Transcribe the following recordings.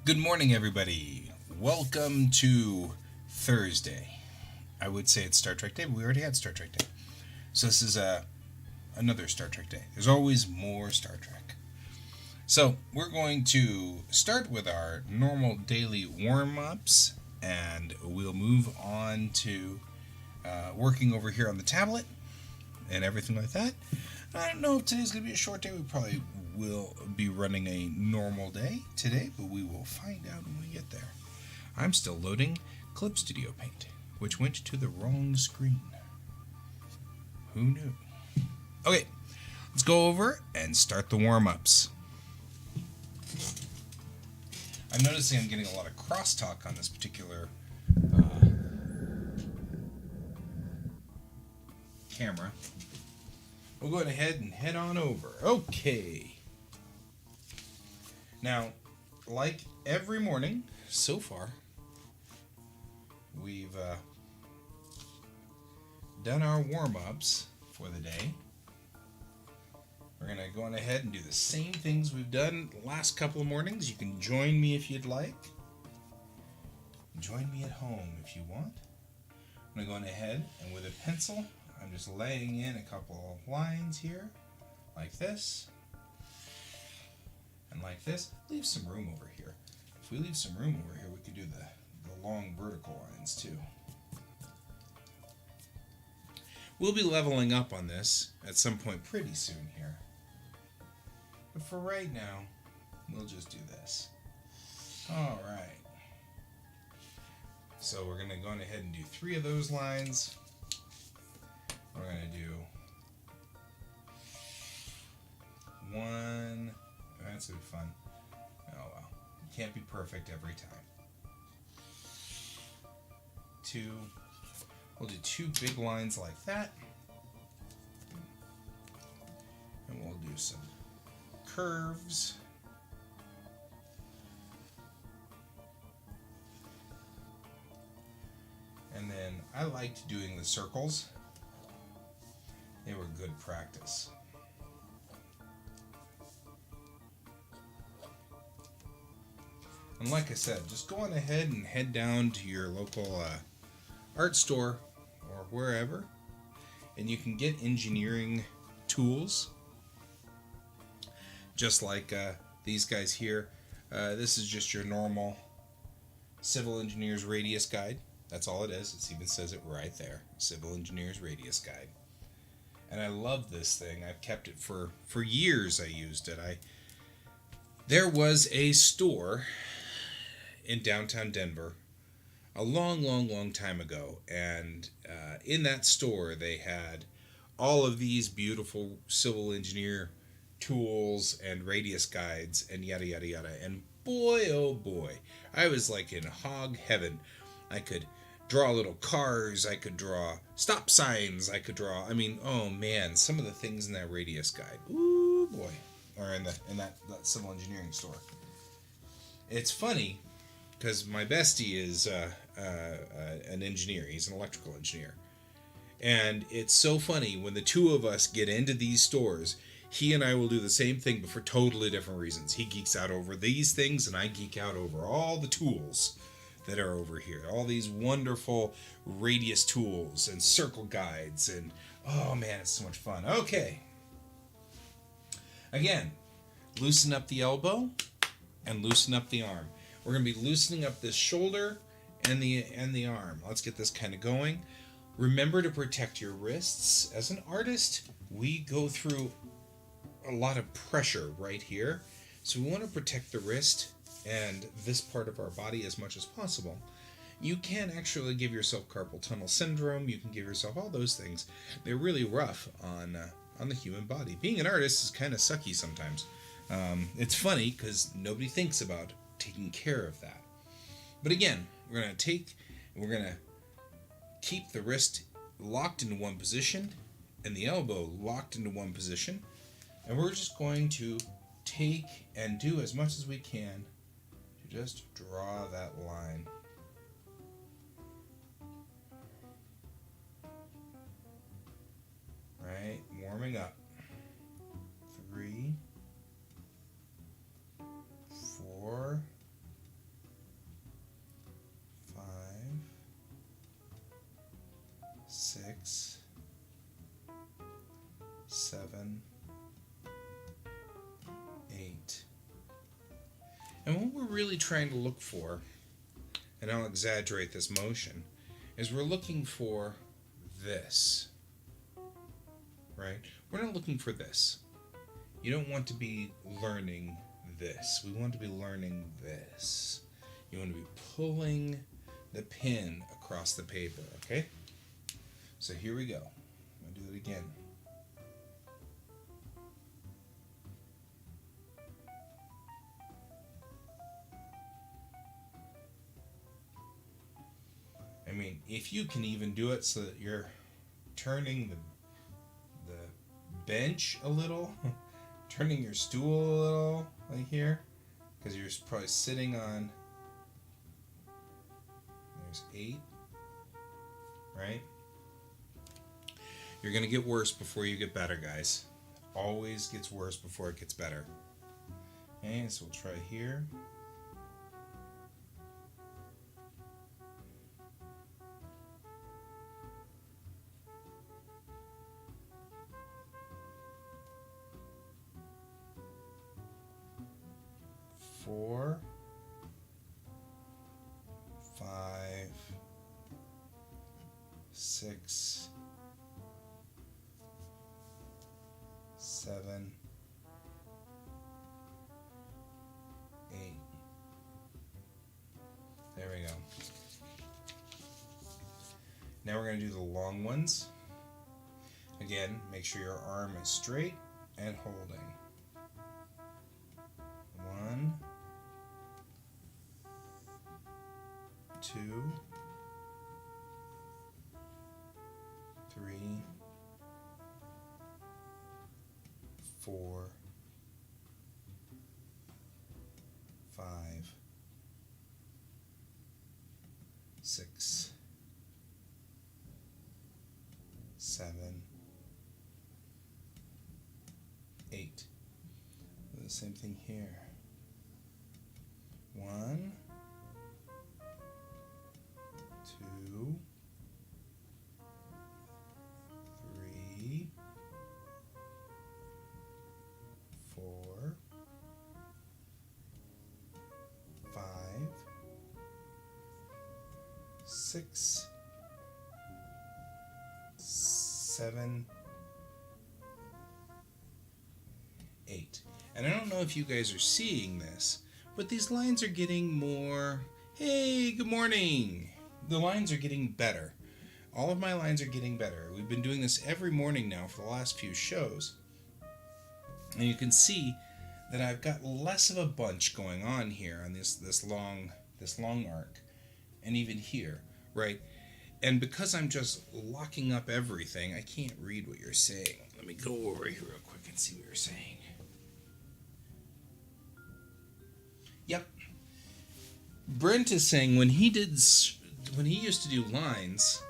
Good morning, everybody. Welcome to Thursday. I would say it's Star Trek Day, but we already had Star Trek Day. So this is another Star Trek Day. There's always more Star Trek. So we're going to start with our normal daily warm-ups, and we'll move on to working over here on the tablet and everything like that. I don't know if today's going to be a short day. We probably will be running a normal day today, but we will find out when we get there. I'm still loading Clip Studio Paint, which went to the wrong screen. Who knew? Okay, let's go over and start the warm-ups. I'm noticing I'm getting a lot of crosstalk on this particular camera. We'll go ahead and head on over. Okay. Now, like every morning so far, we've done our warm-ups for the day. We're going to go on ahead and do the same things we've done the last couple of mornings. You can join me if you'd like. Join me at home if you want. I'm going to go on ahead and with a pencil, I'm just laying in a couple of lines here, like this. And like this, leave some room over here. If we leave some room over here, we could do the long vertical lines too. We'll be leveling up on this at some point pretty soon here. But for right now, we'll just do this. Alright. So we're going to go on ahead and do 3 of those lines. We're going to do 1. That's going to be fun. Oh well. It can't be perfect every time. 2. We'll do 2 big lines like that. And we'll do some curves. And then I liked doing the circles. They were good practice. And like I said, just go on ahead and head down to your local art store or wherever, and you can get engineering tools, just like these guys here. This is just your normal Civil Engineer's Radius Guide. That's all it is. It even says it right there, Civil Engineer's Radius Guide. And I love this thing. I've kept it for years. I used it. There was a store in downtown Denver a long time ago, and in that store they had all of these beautiful civil engineer tools and radius guides and yada yada yada. And boy, oh boy, I was like in hog heaven. I could draw little cars, I could draw stop signs, I could draw, oh man, some of the things in that radius guide, ooh boy, or in that civil engineering store. It's funny because my bestie is an engineer. He's an electrical engineer, and it's so funny when the two of us get into these stores. He and I will do the same thing, but for totally different reasons. He geeks out over these things, and I geek out over all the tools that are over here. All these wonderful radius tools and circle guides, and oh man, it's so much fun. Okay. Again, loosen up the elbow and loosen up the arm. We're going to be loosening up this shoulder and the arm. Let's get this kind of going. Remember to protect your wrists. As an artist, we go through a lot of pressure right here. So we want to protect the wrist and this part of our body as much as possible. You can actually give yourself carpal tunnel syndrome. You can give yourself all those things. They're really rough on the human body. Being an artist is kind of sucky sometimes. It's funny because nobody thinks about taking care of that. But again, we're going to keep the wrist locked into one position and the elbow locked into one position. And we're just going to take and do as much as we can to just draw that line. Right, warming up. 3, 4, And what we're really trying to look for, and I'll exaggerate this motion, is we're looking for this, right? We're not looking for this. You don't want to be learning this. We want to be learning this. You want to be pulling the pin across the paper, okay? So here we go. I'm going to do it again. I mean, if you can even do it so that you're turning the bench a little, turning your stool a little, like here, because you're probably sitting on, there's 8, right? You're going to get worse before you get better, guys. Always gets worse before it gets better. Okay, so we'll try here. Four, 5, 6, 7, 8. There we go. Now we're going to do the long ones. Again, make sure your arm is straight and holding. 1, 2, 3, 4, 5, 6, 7, 8. Do the same thing here. 1, 2, 3, 4, 5, 6, 7, 8. And I don't know if you guys are seeing this, but these lines are getting more, hey, good morning. The lines are getting better. All of my lines are getting better. We've been doing this every morning now for the last few shows. And you can see that I've got less of a bunch going on here on this long arc. And even here, right? And because I'm just locking up everything, I can't read what you're saying. Let me go over here real quick and see what you're saying. Yep. Brent is saying when he used to do lines,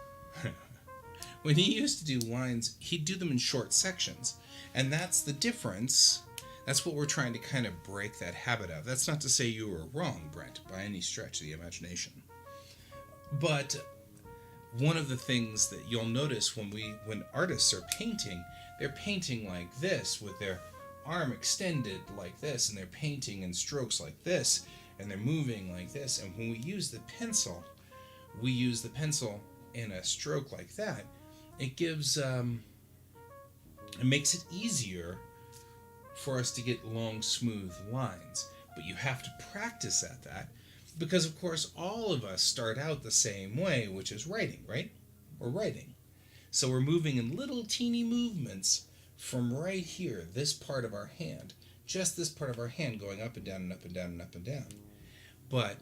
he'd do them in short sections. And that's the difference. That's what we're trying to kind of break that habit of. That's not to say you were wrong, Brent, by any stretch of the imagination. But one of the things that you'll notice when artists are painting, they're painting like this with their arm extended like this, and they're painting in strokes like this, and they're moving like this. And when we use the pencil in a stroke like that. It gives it makes it easier for us to get long, smooth lines. But you have to practice at that, because of course all of us start out the same way, which is writing, right? We're writing. So we're moving in little teeny movements from right here, this part of our hand, just this part of our hand going up and down and up and down and up and down. But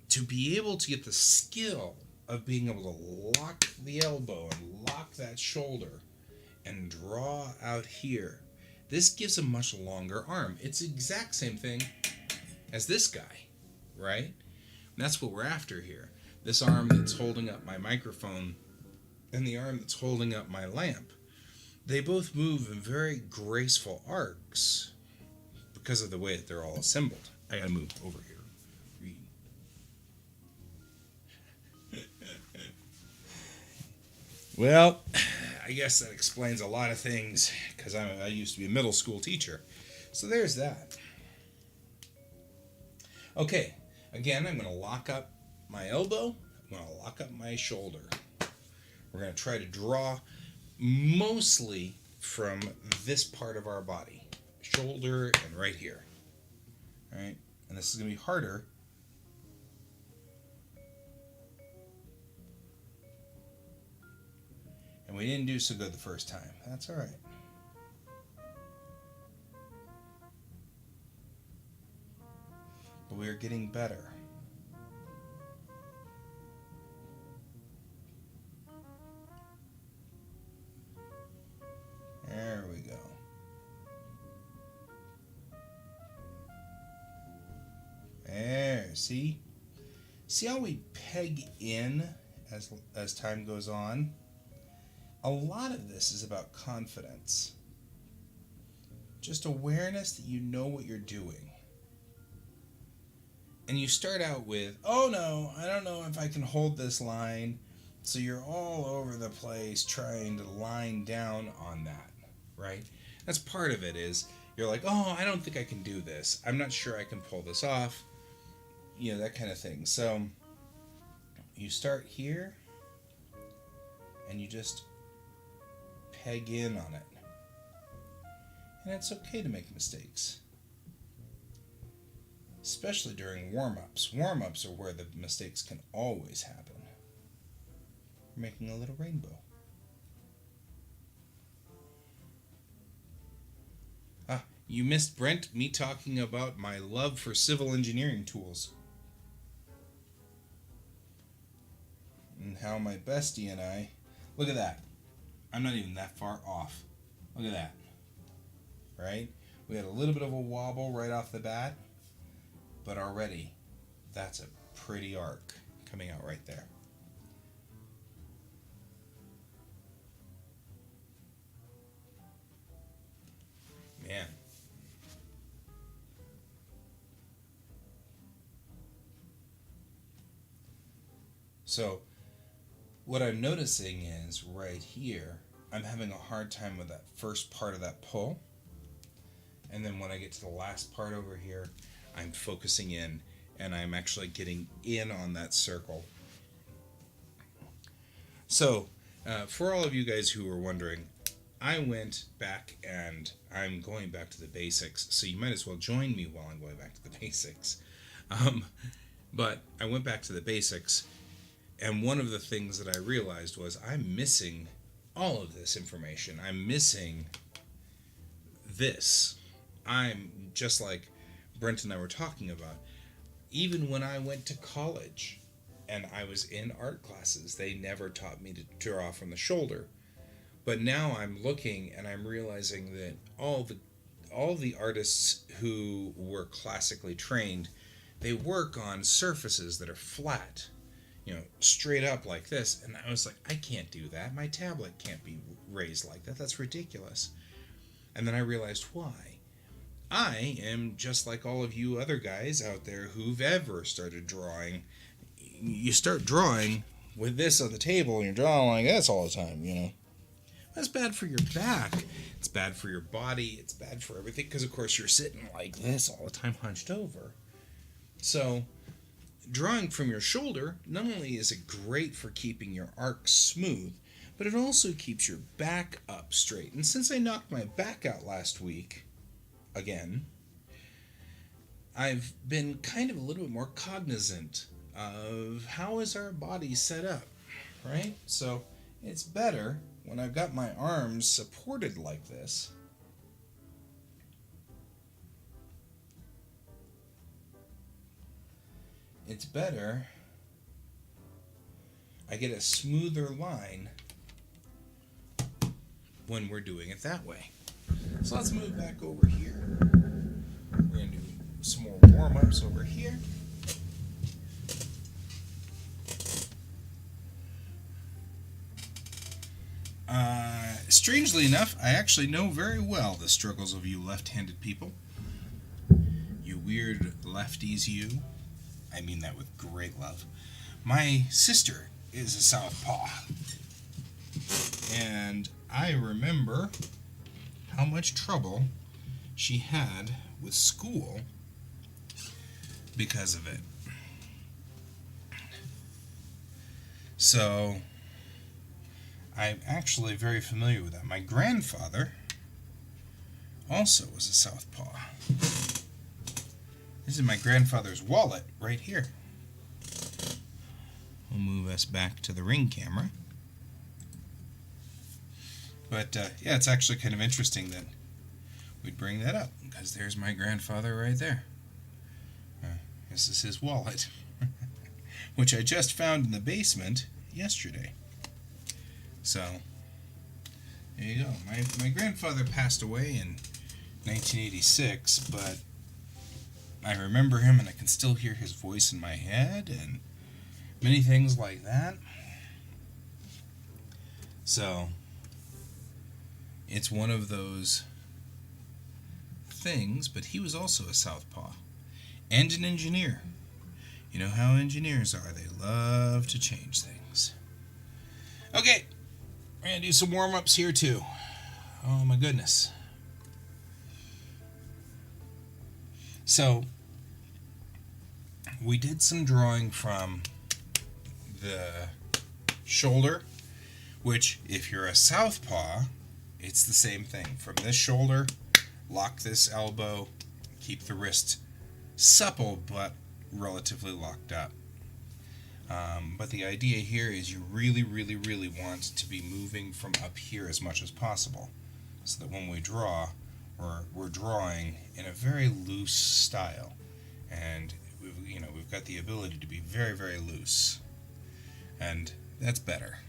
to be able to get the skill of being able to lock the elbow and lock that shoulder and draw out here, this gives a much longer arm. It's the exact same thing as this guy, right? And that's what we're after here. This arm that's holding up my microphone and the arm that's holding up my lamp, they both move in very graceful arcs because of the way that they're all assembled. I gotta move over here. Read. Well, I guess that explains a lot of things, because I used to be a middle school teacher. So there's that. Okay, again, I'm going to lock up my elbow. I'm going to lock up my shoulder. We're going to try to draw mostly from this part of our body. Shoulder and right here. All right? And this is going to be harder. And we didn't do so good the first time. That's all right. But we are getting better. There we go. There, see? See how we peg in as time goes on? A lot of this is about confidence. Just awareness that you know what you're doing. And you start out with, oh no, I don't know if I can hold this line. So you're all over the place trying to line down on that, right? That's part of it is you're like, oh, I don't think I can do this. I'm not sure I can pull this off. You know, that kind of thing. So you start here and you just peg in on it. And it's okay to make mistakes. Especially during warm-ups. Warm-ups are where the mistakes can always happen. We're making a little rainbow. You missed, Brent, me talking about my love for civil engineering tools. And how my bestie and I... Look at that. I'm not even that far off. Look at that. Right? We had a little bit of a wobble right off the bat. But already, that's a pretty arc coming out right there. Man. So, what I'm noticing is right here, I'm having a hard time with that first part of that pull. And then when I get to the last part over here, I'm focusing in and I'm actually getting in on that circle. So, for all of you guys who are wondering, I went back and I'm going back to the basics, so you might as well join me while I'm going back to the basics. But I went back to the basics, and one of the things that I realized was I'm missing all of this information. I'm missing this. I'm just like Brent and I were talking about. Even when I went to college and I was in art classes, they never taught me to draw from the shoulder. But now I'm looking and I'm realizing that all the artists who were classically trained, they work on surfaces that are flat, you know, straight up like this. And I was like, I can't do that. My tablet can't be raised like that. That's ridiculous. And then I realized why. I am just like all of you other guys out there who've ever started drawing. You start drawing with this on the table and you're drawing like this all the time, you know. That's bad for your back. It's bad for your body. It's bad for everything because, of course, you're sitting like this all the time hunched over. So, drawing from your shoulder, not only is it great for keeping your arc smooth, but it also keeps your back up straight. And since I knocked my back out last week, again, I've been kind of a little bit more cognizant of how is our body set up, right? So it's better when I've got my arms supported like this. It's better. I get a smoother line when we're doing it that way. So let's move back over here. We're going to do some more warm-ups over here. Strangely enough, I actually know very well the struggles of you left-handed people. You weird lefties, you. I mean that with great love. My sister is a southpaw. And I remember how much trouble she had with school because of it. So I'm actually very familiar with that. My grandfather also was a southpaw. This is my grandfather's wallet right here. We'll move us back to the ring camera. But yeah, it's actually kind of interesting that we'd bring that up, because there's my grandfather right there. This is his wallet, which I just found in the basement yesterday. So, there you go. My grandfather passed away in 1986, but I remember him and I can still hear his voice in my head and many things like that. So, it's one of those things, but he was also a southpaw and an engineer. You know how engineers are, they love to change things. Okay, we're going to do some warm-ups here too. Oh my goodness. So, we did some drawing from the shoulder, which if you're a southpaw, it's the same thing. From this shoulder, lock this elbow, keep the wrist supple but relatively locked up. But the idea here is you really, really, really want to be moving from up here as much as possible, so that when we draw, we're drawing in a very loose style, and we've got the ability to be very, very loose, and that's better.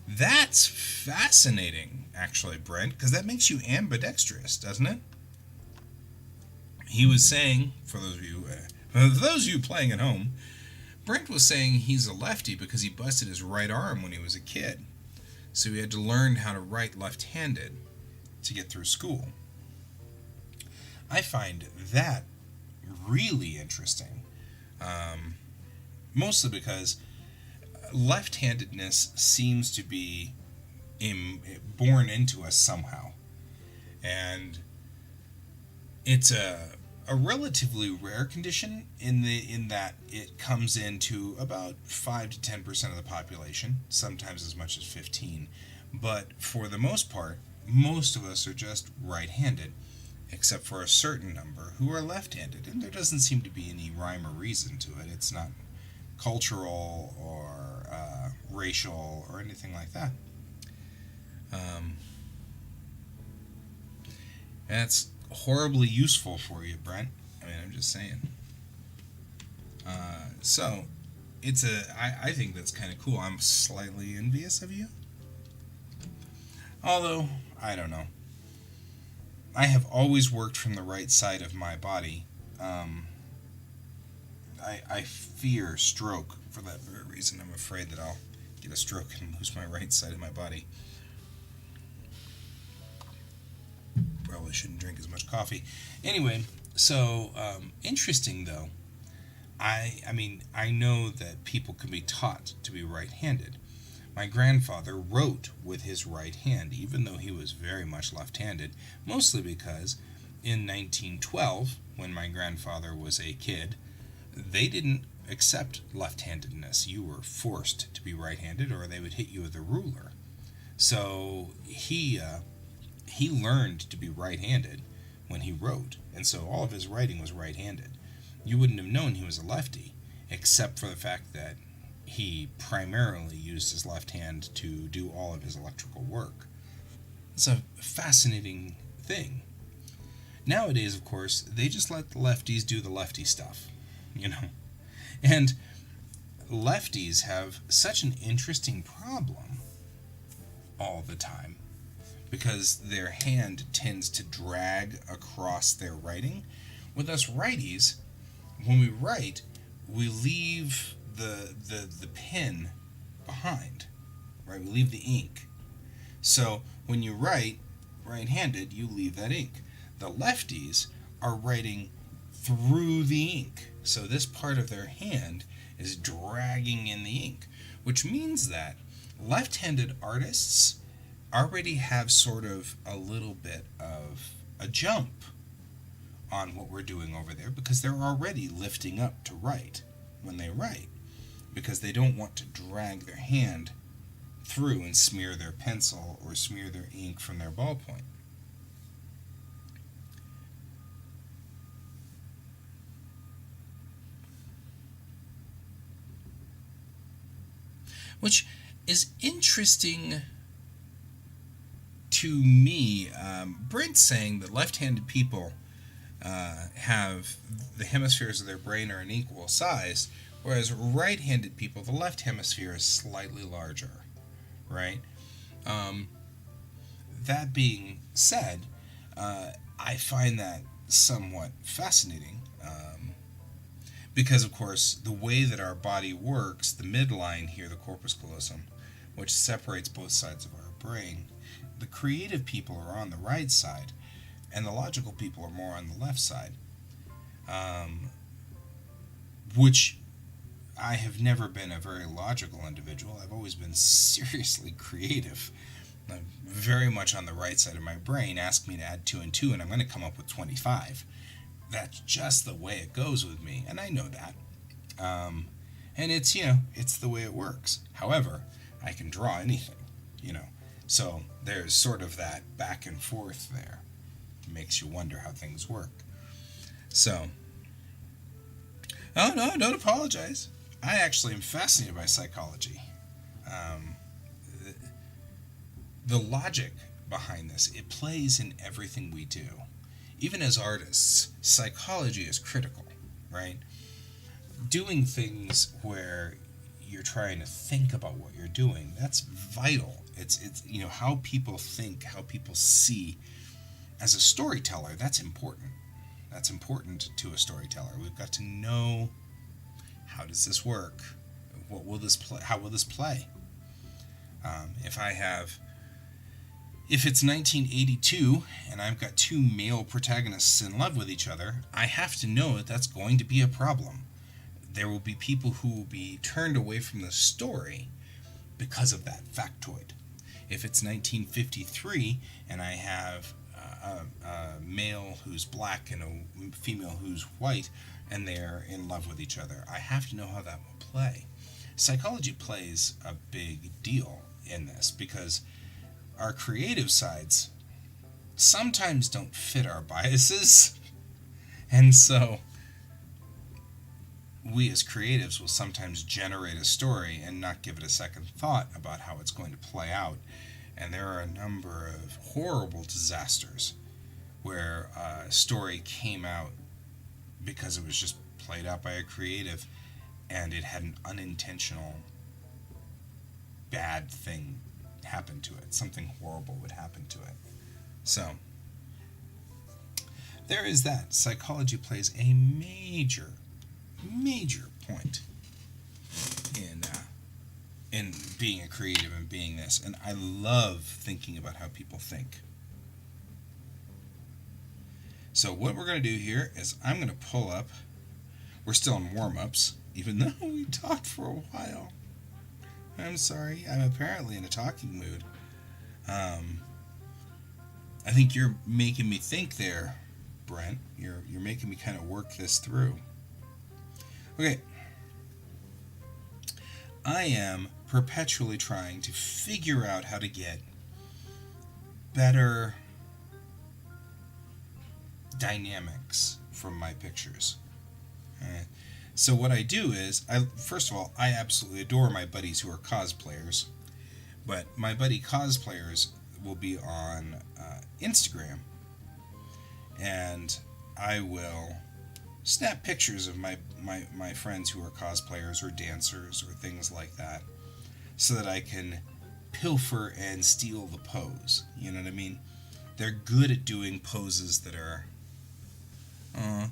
That's fascinating, actually, Brent, because that makes you ambidextrous, doesn't it? He was saying, for those of you playing at home, Brent was saying he's a lefty because he busted his right arm when he was a kid. So he had to learn how to write left-handed to get through school. I find that really interesting, mostly because left-handedness seems to be born into us somehow, and it's a relatively rare condition in that it comes into about 5 to 10% of the population, sometimes as much as 15. But for the most part, most of us are just right-handed, except for a certain number who are left-handed, and there doesn't seem to be any rhyme or reason to it. It's not cultural or racial or anything like that. That's horribly useful for you, Brent. I mean, I'm just saying. So, I think that's kind of cool. I'm slightly envious of you. Although, I don't know. I have always worked from the right side of my body. I fear stroke for that very reason. I'm afraid that I'll get a stroke and lose my right side of my body. Probably shouldn't drink as much coffee. Anyway, so interesting though. I mean, I know that people can be taught to be right-handed. My grandfather wrote with his right hand, even though he was very much left-handed, mostly because in 1912, when my grandfather was a kid, they didn't accept left-handedness. You were forced to be right-handed, or they would hit you with a ruler. So he learned to be right-handed when he wrote, and so all of his writing was right-handed. You wouldn't have known he was a lefty, except for the fact that he primarily used his left hand to do all of his electrical work. It's a fascinating thing. Nowadays, of course, they just let the lefties do the lefty stuff, And lefties have such an interesting problem all the time, because their hand tends to drag across their writing. With us righties, when we write, we leave the pen behind, right? We leave the ink. So when you write right-handed, you leave that ink. The lefties are writing through the ink. So this part of their hand is dragging in the ink, which means that left-handed artists already have sort of a little bit of a jump on what we're doing over there because they're already lifting up to write when they write, because they don't want to drag their hand through and smear their pencil or smear their ink from their ballpoint. Which is interesting to me. Brent's saying that left-handed people have the hemispheres of their brain are an equal size, whereas right-handed people, the left hemisphere is slightly larger, right? That being said, I find that somewhat fascinating because, of course, the way that our body works, the midline here, the corpus callosum, which separates both sides of our brain, the creative people are on the right side, and the logical people are more on the left side, which I have never been a very logical individual. I've always been seriously creative. I'm very much on the right side of my brain. Ask me to add 2 and 2 and I'm going to come up with 25. That's just the way it goes with me, and I know that. And it's, it's the way it works. However, I can draw anything, So there's sort of that back and forth there. It makes you wonder how things work. So, oh no, don't apologize. I actually am fascinated by psychology. The logic behind this, it plays in everything we do. Even as artists, psychology is critical, right? Doing things where you're trying to think about what you're doing, that's vital. It's how people think, how people see. As a storyteller, that's important. That's important to a storyteller. We've got to know, how does this work? What will this play? How will this play? If it's 1982 and I've got two male protagonists in love with each other, I have to know that that's going to be a problem. There will be people who will be turned away from the story because of that factoid. If it's 1953 and I have a male who's black and a female who's white and they're in love with each other, I have to know how that will play. Psychology plays a big deal in this because our creative sides sometimes don't fit our biases, and so we as creatives will sometimes generate a story and not give it a second thought about how it's going to play out. And there are a number of horrible disasters where a story came out because it was just played out by a creative and it had an unintentional bad thing happen to it. Something horrible would happen to it. So, there is that. Psychology plays a major point in being a creative and being this. And I love thinking about how people think. So what we're going to do here is I'm going to pull up. We're still in warm-ups, even though we talked for a while. I'm sorry. I'm apparently in a talking mood. I think you're making me think there, Brent. You're making me kind of work this through. Okay. I am perpetually trying to figure out how to get better dynamics from my pictures. So what I do is, first of all, I absolutely adore my buddies who are cosplayers, but my buddy cosplayers will be on Instagram, and I will snap pictures of my friends who are cosplayers or dancers or things like that, so that I can pilfer and steal the pose. You know what I mean? They're good at doing poses that are,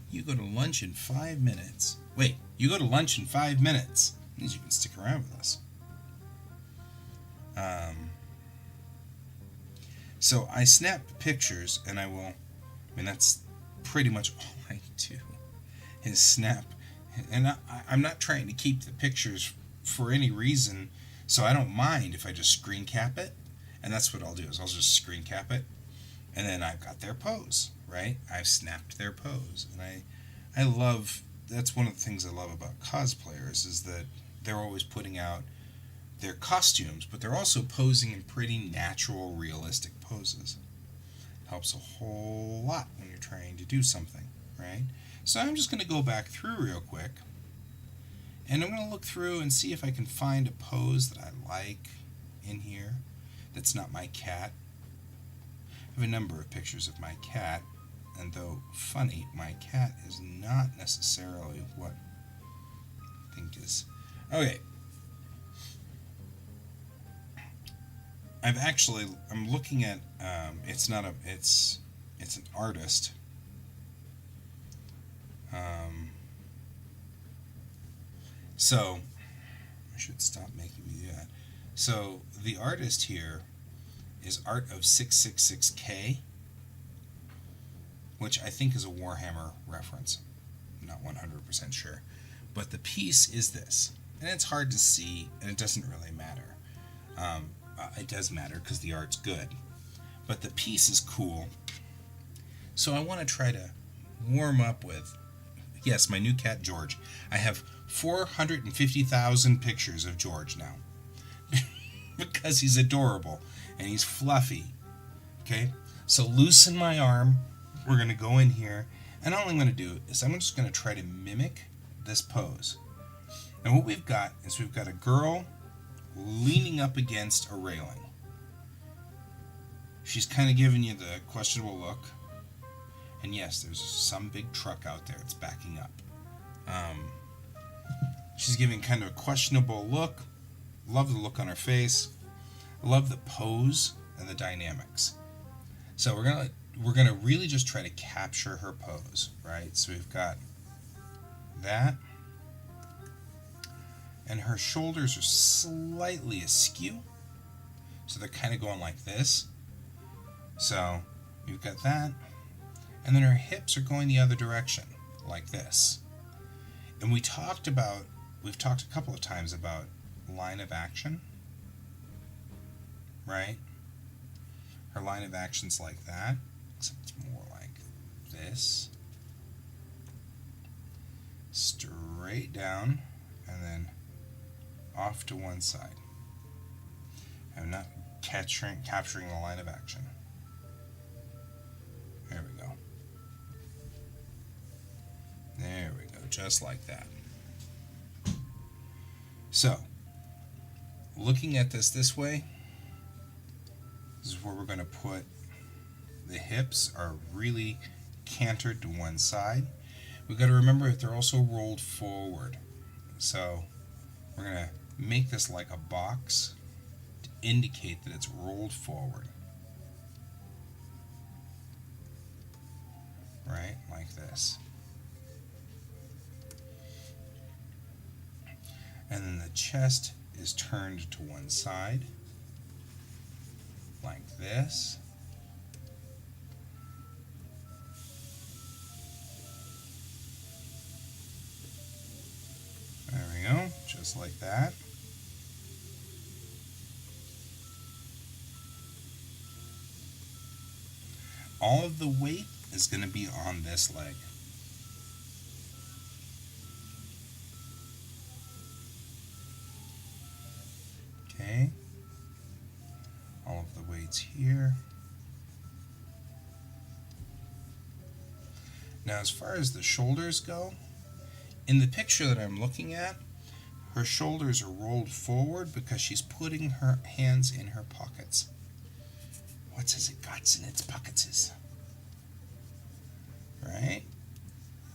you go to lunch in 5 minutes. Wait, you go to lunch in 5 minutes. That means you can stick around with us. So I snap pictures, and that's pretty much all I do, is snap. And I'm not trying to keep the pictures for any reason, so I don't mind if I just screen cap it. And that's what I'll do, is I'll just screen cap it, and then I've got their pose. right? I've snapped their pose. And I love, that's one of the things I love about cosplayers, is that they're always putting out their costumes, but they're also posing in pretty natural, realistic poses. It helps a whole lot when you're trying to do something, right? So I'm just going to go back through real quick, and I'm going to look through and see if I can find a pose that I like in here that's not my cat. I have a number of pictures of my cat, and though funny, my cat is not necessarily what I think is. Okay. I'm looking at, it's not a, it's an artist. So, I should stop making me do that. So, the artist here is Art of 666K, which I think is a Warhammer reference. I'm not 100% sure. But the piece is this. And it's hard to see, and it doesn't really matter. It does matter because the art's good. But the piece is cool. So I want to try to warm up with, yes, my new cat, George. I have 450,000 pictures of George now. Because he's adorable and he's fluffy. Okay? So loosen my arm. We're going to go in here. And all I'm going to do is I'm just going to try to mimic this pose. And what we've got is we've got a girl leaning up against a railing. She's kind of giving you the questionable look. And yes, there's some big truck out there. It's backing up. She's giving kind of a questionable look. Love the look on her face. Love the pose and the dynamics. So we're gonna really just try to capture her pose, right? So we've got that, and her shoulders are slightly askew, so they're kind of going like this. So we've got that, and then her hips are going the other direction, like this. And we've talked a couple of times about line of action, right? Her line of action's like that, except it's more like this. Straight down, and then off to one side. I'm not capturing the line of action. There we go. There we go, just like that. So, looking at this way, this is where we're going to put the hips are really cantered to one side. We've got to remember that they're also rolled forward. So we're going to make this like a box to indicate that it's rolled forward. Right? Like this. And then the chest is turned to one side. Like this. There we go, just like that. All of the weight is going to be on this leg. Okay. All of the weights here. Now, as far as the shoulders go, in the picture that I'm looking at, her shoulders are rolled forward because she's putting her hands in her pockets. What says it got in its pockets? Right?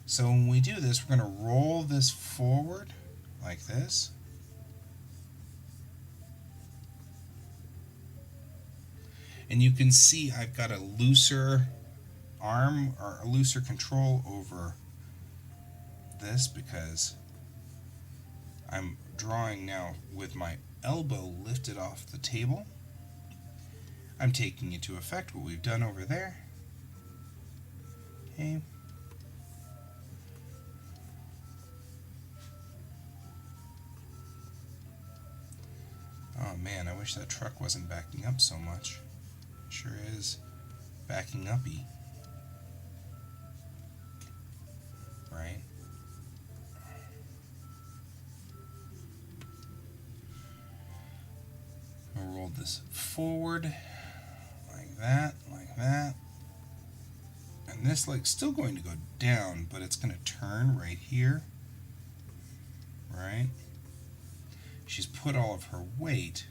So when we do this, we're going to roll this forward like this. And you can see I've got a looser arm or a looser control over this because I'm drawing now with my elbow lifted off the table. I'm taking into effect what we've done over there. Okay. Oh man, I wish that truck wasn't backing up so much. It sure is backing uppy. right? I'll roll this forward like that, like that. And this leg's still going to go down, but it's going to turn right here, right? She's put all of her weight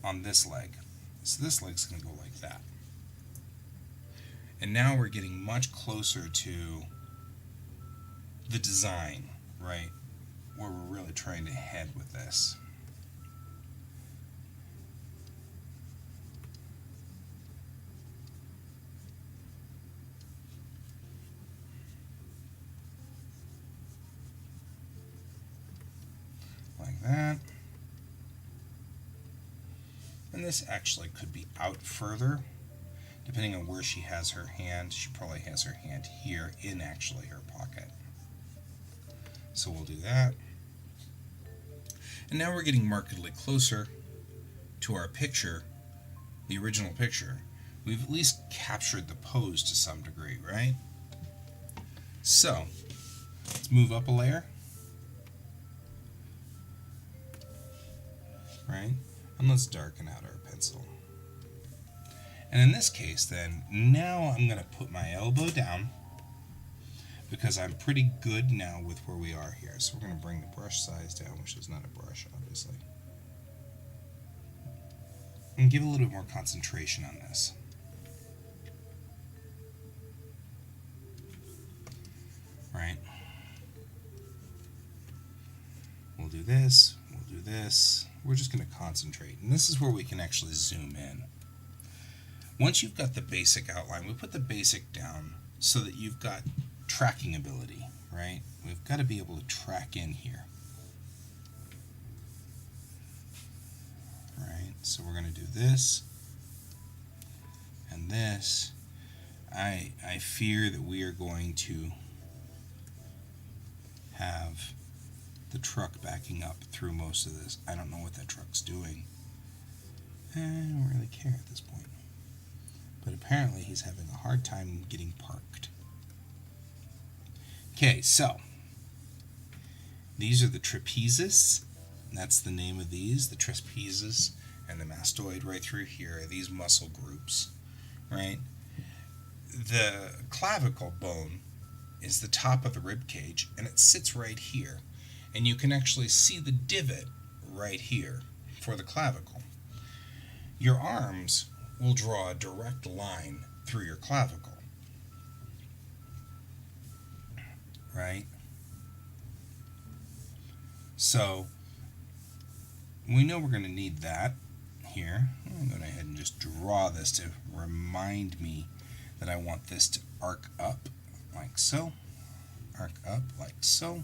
on this leg. So this leg's going to go like that. And now we're getting much closer to the design, right? Where we're really trying to head with this. Like that. And this actually could be out further, depending on where she has her hand. She probably has her hand here in actually her pocket. So we'll do that. And now we're getting markedly closer to our picture, the original picture. We've at least captured the pose to some degree, right? So, let's move up a layer. Right? And let's darken out our pencil. And in this case then, now I'm going to put my elbow down because I'm pretty good now with where we are here. So we're going to bring the brush size down, which is not a brush, obviously. And give a little bit more concentration on this. Right? We'll do this, we'll do this. We're just going to concentrate. And this is where we can actually zoom in. Once you've got the basic outline, we put the basic down so that you've got tracking ability, right? We've got to be able to track in here. Right, so we're going to do this and this. I fear that we are going to have the truck backing up through most of this. I don't know what that truck's doing. I don't really care at this point. But apparently he's having a hard time getting parked. Okay, so these are the trapezes. That's the name of these, the trapezes and the mastoid right through here are these muscle groups, right? The clavicle bone is the top of the rib cage and it sits right here. And you can actually see the divot right here for the clavicle. Your arms will draw a direct line through your clavicle. Right? So, we know we're going to need that here. I'm going to go ahead and just draw this to remind me that I want this to arc up like so. Arc up like so.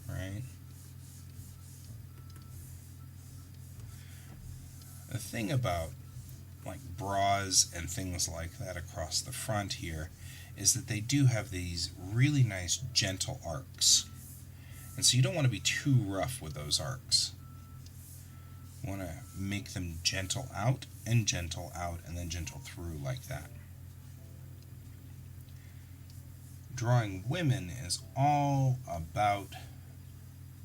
Right? The thing about like bras and things like that across the front here is that they do have these really nice gentle arcs. And so you don't want to be too rough with those arcs. You want to make them gentle out and then gentle through like that. Drawing women is all about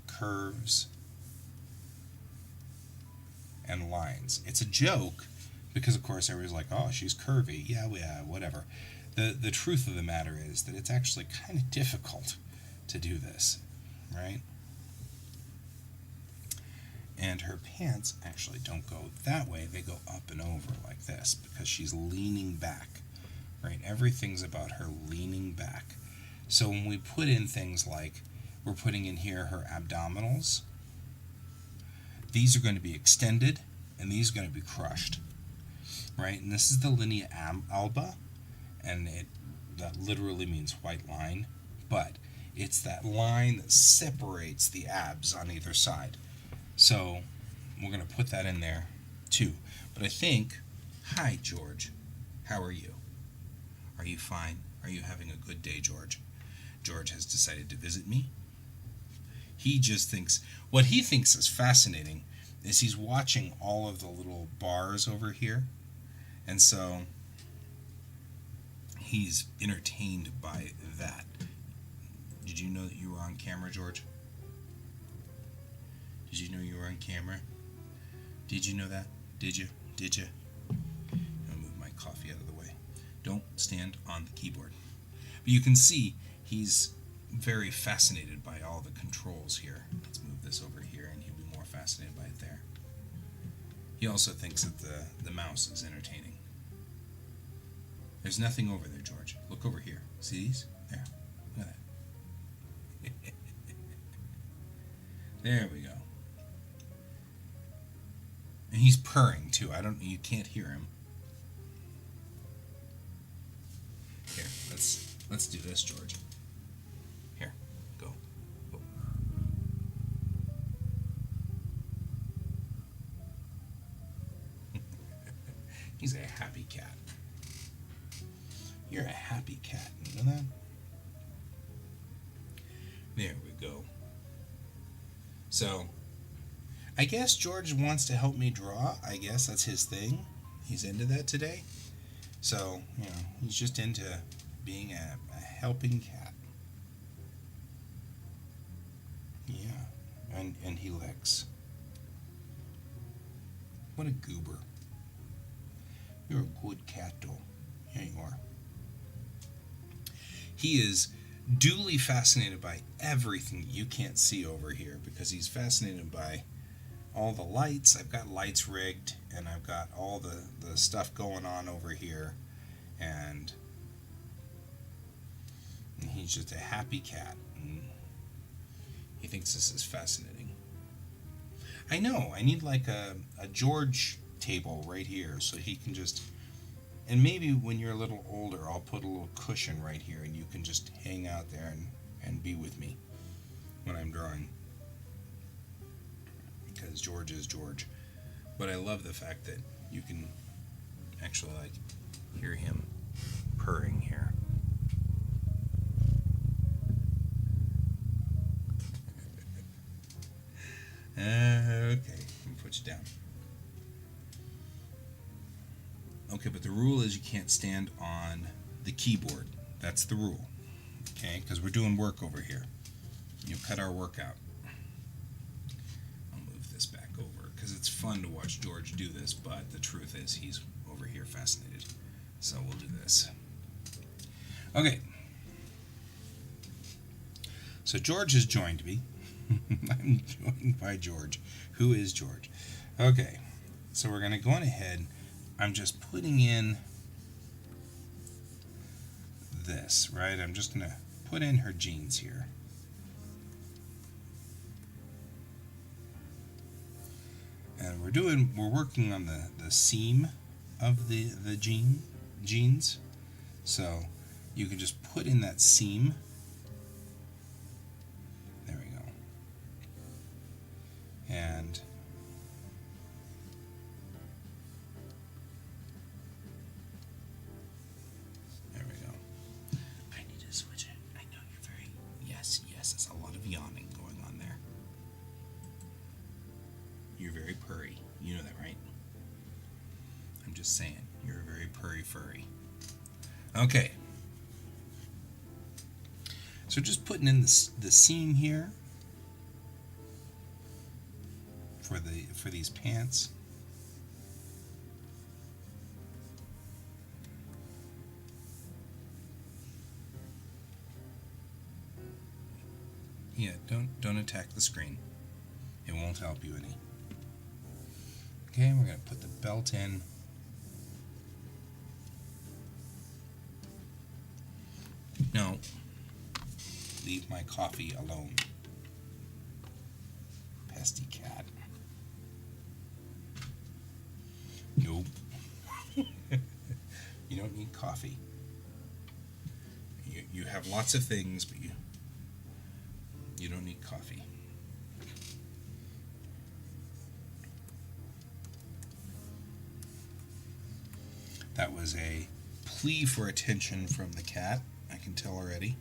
curves and lines. It's a joke because of course everybody's like, oh, she's curvy. Yeah, whatever. The truth of the matter is that it's actually kind of difficult to do this, right? And her pants actually don't go that way. They go up and over like this because she's leaning back, right? Everything's about her leaning back. So when we put in things like, we're putting in here her abdominals, these are going to be extended and these are going to be crushed, right? And this is the linea alba, and that literally means white line, but it's that line that separates the abs on either side. So we're going to put that in there too. But I think, hi George, how are you? Are you fine? Are you having a good day, George? George has decided to visit me. He just thinks, what he thinks is fascinating is he's watching all of the little bars over here. And so He's entertained by that. Did you know that you were on camera, George? Did you know you were on camera? Did you know that? Did you? Did you? I'll move my coffee out of the way. Don't stand on the keyboard. But you can see he's very fascinated by all the controls here. Let's move this over here and he'll be more fascinated by it there. He also thinks that the mouse is entertaining. There's nothing over there, George. Look over here. See these? There. Look at that. There we go. And he's purring too. You can't hear him. Here, let's do this, George. Here, go. He's a happy cat. You're a happy cat, you know that? There we go. So, I guess George wants to help me draw. I guess that's his thing. He's into that today. So, he's just into being a helping cat. Yeah, and he licks. What a goober. You're a good cat, though. Yeah, you are. He is duly fascinated by everything you can't see over here because he's fascinated by all the lights. I've got lights rigged and I've got all the stuff going on over here, and he's just a happy cat and he thinks this is fascinating. I know, I need like a George table right here so he can just, and maybe when you're a little older I'll put a little cushion right here and you can just hang out there and be with me when I'm drawing. Because George is George. But I love the fact that you can actually hear him purring here. Okay, let me put you down. Okay, but the rule is you can't stand on the keyboard. That's the rule. Okay, because we're doing work over here. You cut our work out. I'll move this back over because it's fun to watch George do this, but the truth is he's over here fascinated. So we'll do this. Okay. So George has joined me. I'm joined by George. Who is George? Okay. So we're going to go on ahead. I'm just putting in this, right? I'm just going to put in her jeans here. And we're working on the seam of the jeans. So you can just put in that seam. There we go. And there we go. I need to switch it. I know you're very, yes, there's a lot of yawning going on there. You're very purry. You know that, right? I'm just saying, you're a very purry furry. Okay. So just putting in the seam here for these pants. Yeah, don't attack the screen. It won't help you any. Okay, we're going to put the belt in. No. Leave my coffee alone. Pesty cat. Nope. You don't need coffee. You have lots of things, but you don't need coffee. That was a plea for attention from the cat. I can tell already.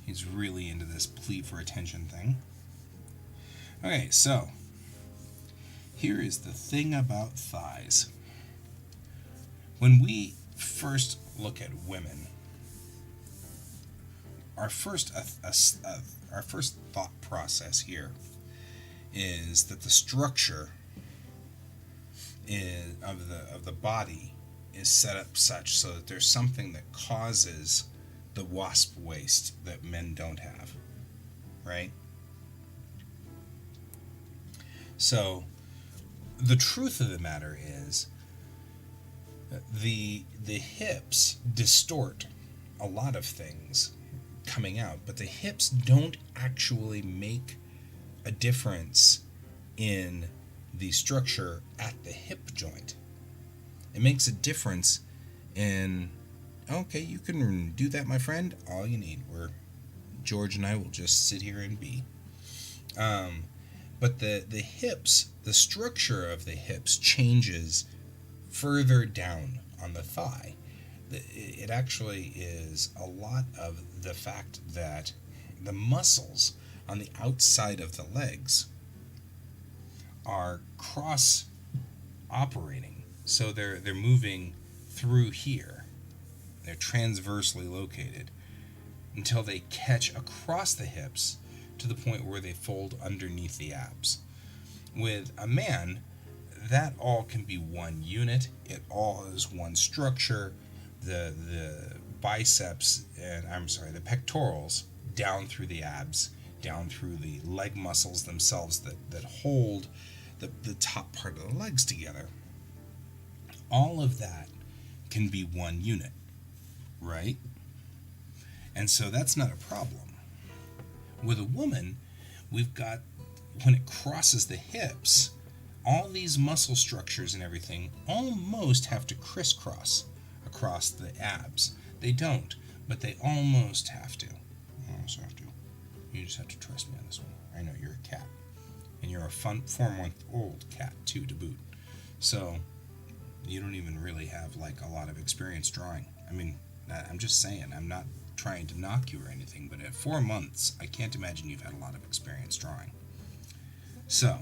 He's really into this plea for attention thing. Okay, so here is the thing about thighs. When we first look at women, our first thought process here is that the structure of the body is set up such so that there's something that causes the wasp waist that men don't have, right? So the truth of the matter is the hips distort a lot of things coming out, but the hips don't actually make a difference in the structure at the hip joint. It makes a difference in, okay, you can do that, my friend. All you need, George and I will just sit here and be. But the hips, the structure of the hips changes further down on the thigh. It actually is a lot of the fact that the muscles on the outside of the legs are cross operating. So they're moving through here. They're transversely located until they catch across the hips to the point where they fold underneath the abs. With a man, that all can be one unit. It all is one structure. The biceps, the pectorals down through the abs, down through the leg muscles themselves that hold the top part of the legs together. All of that can be one unit, right? And so that's not a problem. With a woman, we've got, when it crosses the hips, all these muscle structures and everything almost have to crisscross across the abs. They don't, but they almost have to. Almost have to. You just have to trust me on this one. I know you're a cat. And you're a 4-month-old cat, too, to boot. So, you don't even really have, a lot of experience drawing. I mean, I'm just saying, I'm not trying to knock you or anything, but at 4 months, I can't imagine you've had a lot of experience drawing. So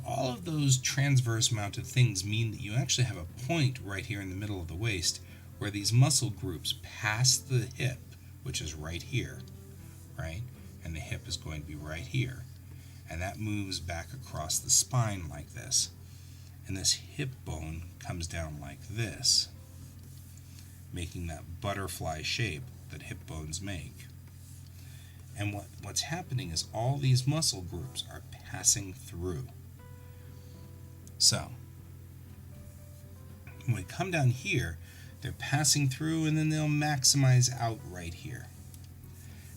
all of those transverse mounted things mean that you actually have a point right here in the middle of the waist where these muscle groups pass the hip, which is right here, right? And the hip is going to be right here. And that moves back across the spine like this. And this hip bone comes down like this, making that butterfly shape that hip bones make. And what's happening is all these muscle groups are passing through. So, when we come down here, they're passing through and then they'll maximize out right here.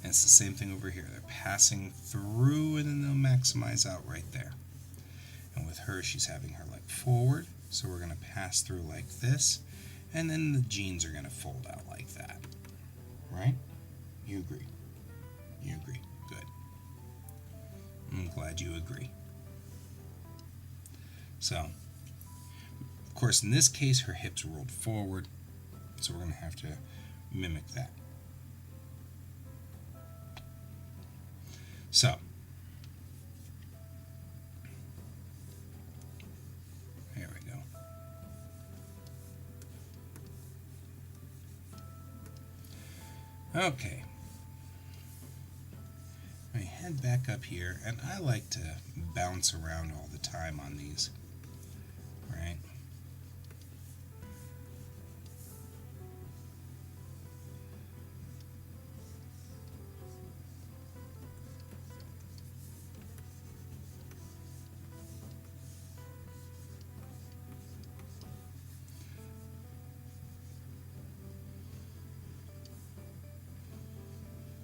And it's the same thing over here. They're passing through and then they'll maximize out right there. And with her, she's having her leg forward, so we're going to pass through like this, and then the jeans are going to fold out like that. Right? You agree? You agree. Good. I'm glad you agree. So, of course, in this case, her hips rolled forward, so we're going to have to mimic that. So, there we go. Okay. I head back up here, and I like to bounce around all the time on these, right?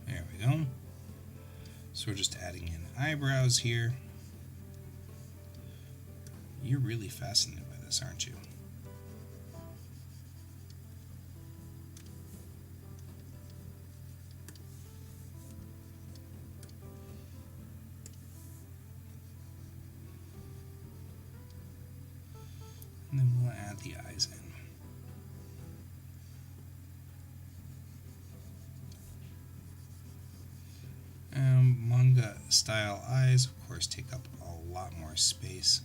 There we go. So we're just adding in eyebrows here. You're really fascinated by this, aren't you? And then we'll add the eyes in. Manga style eyes, of course, take up a lot more space.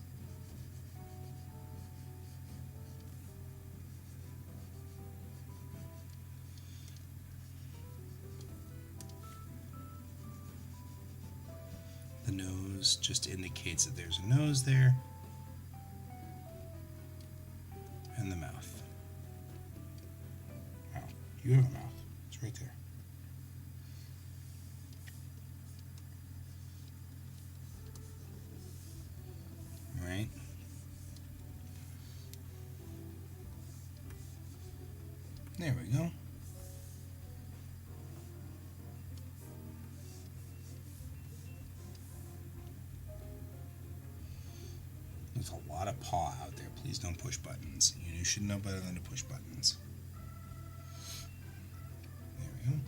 The nose just indicates that there's a nose there. And the mouth. Oh, you have a mouth. It's right there. Right? There we go. There's a lot of paw out there. Please don't push buttons. You should know better than to push buttons. There we go.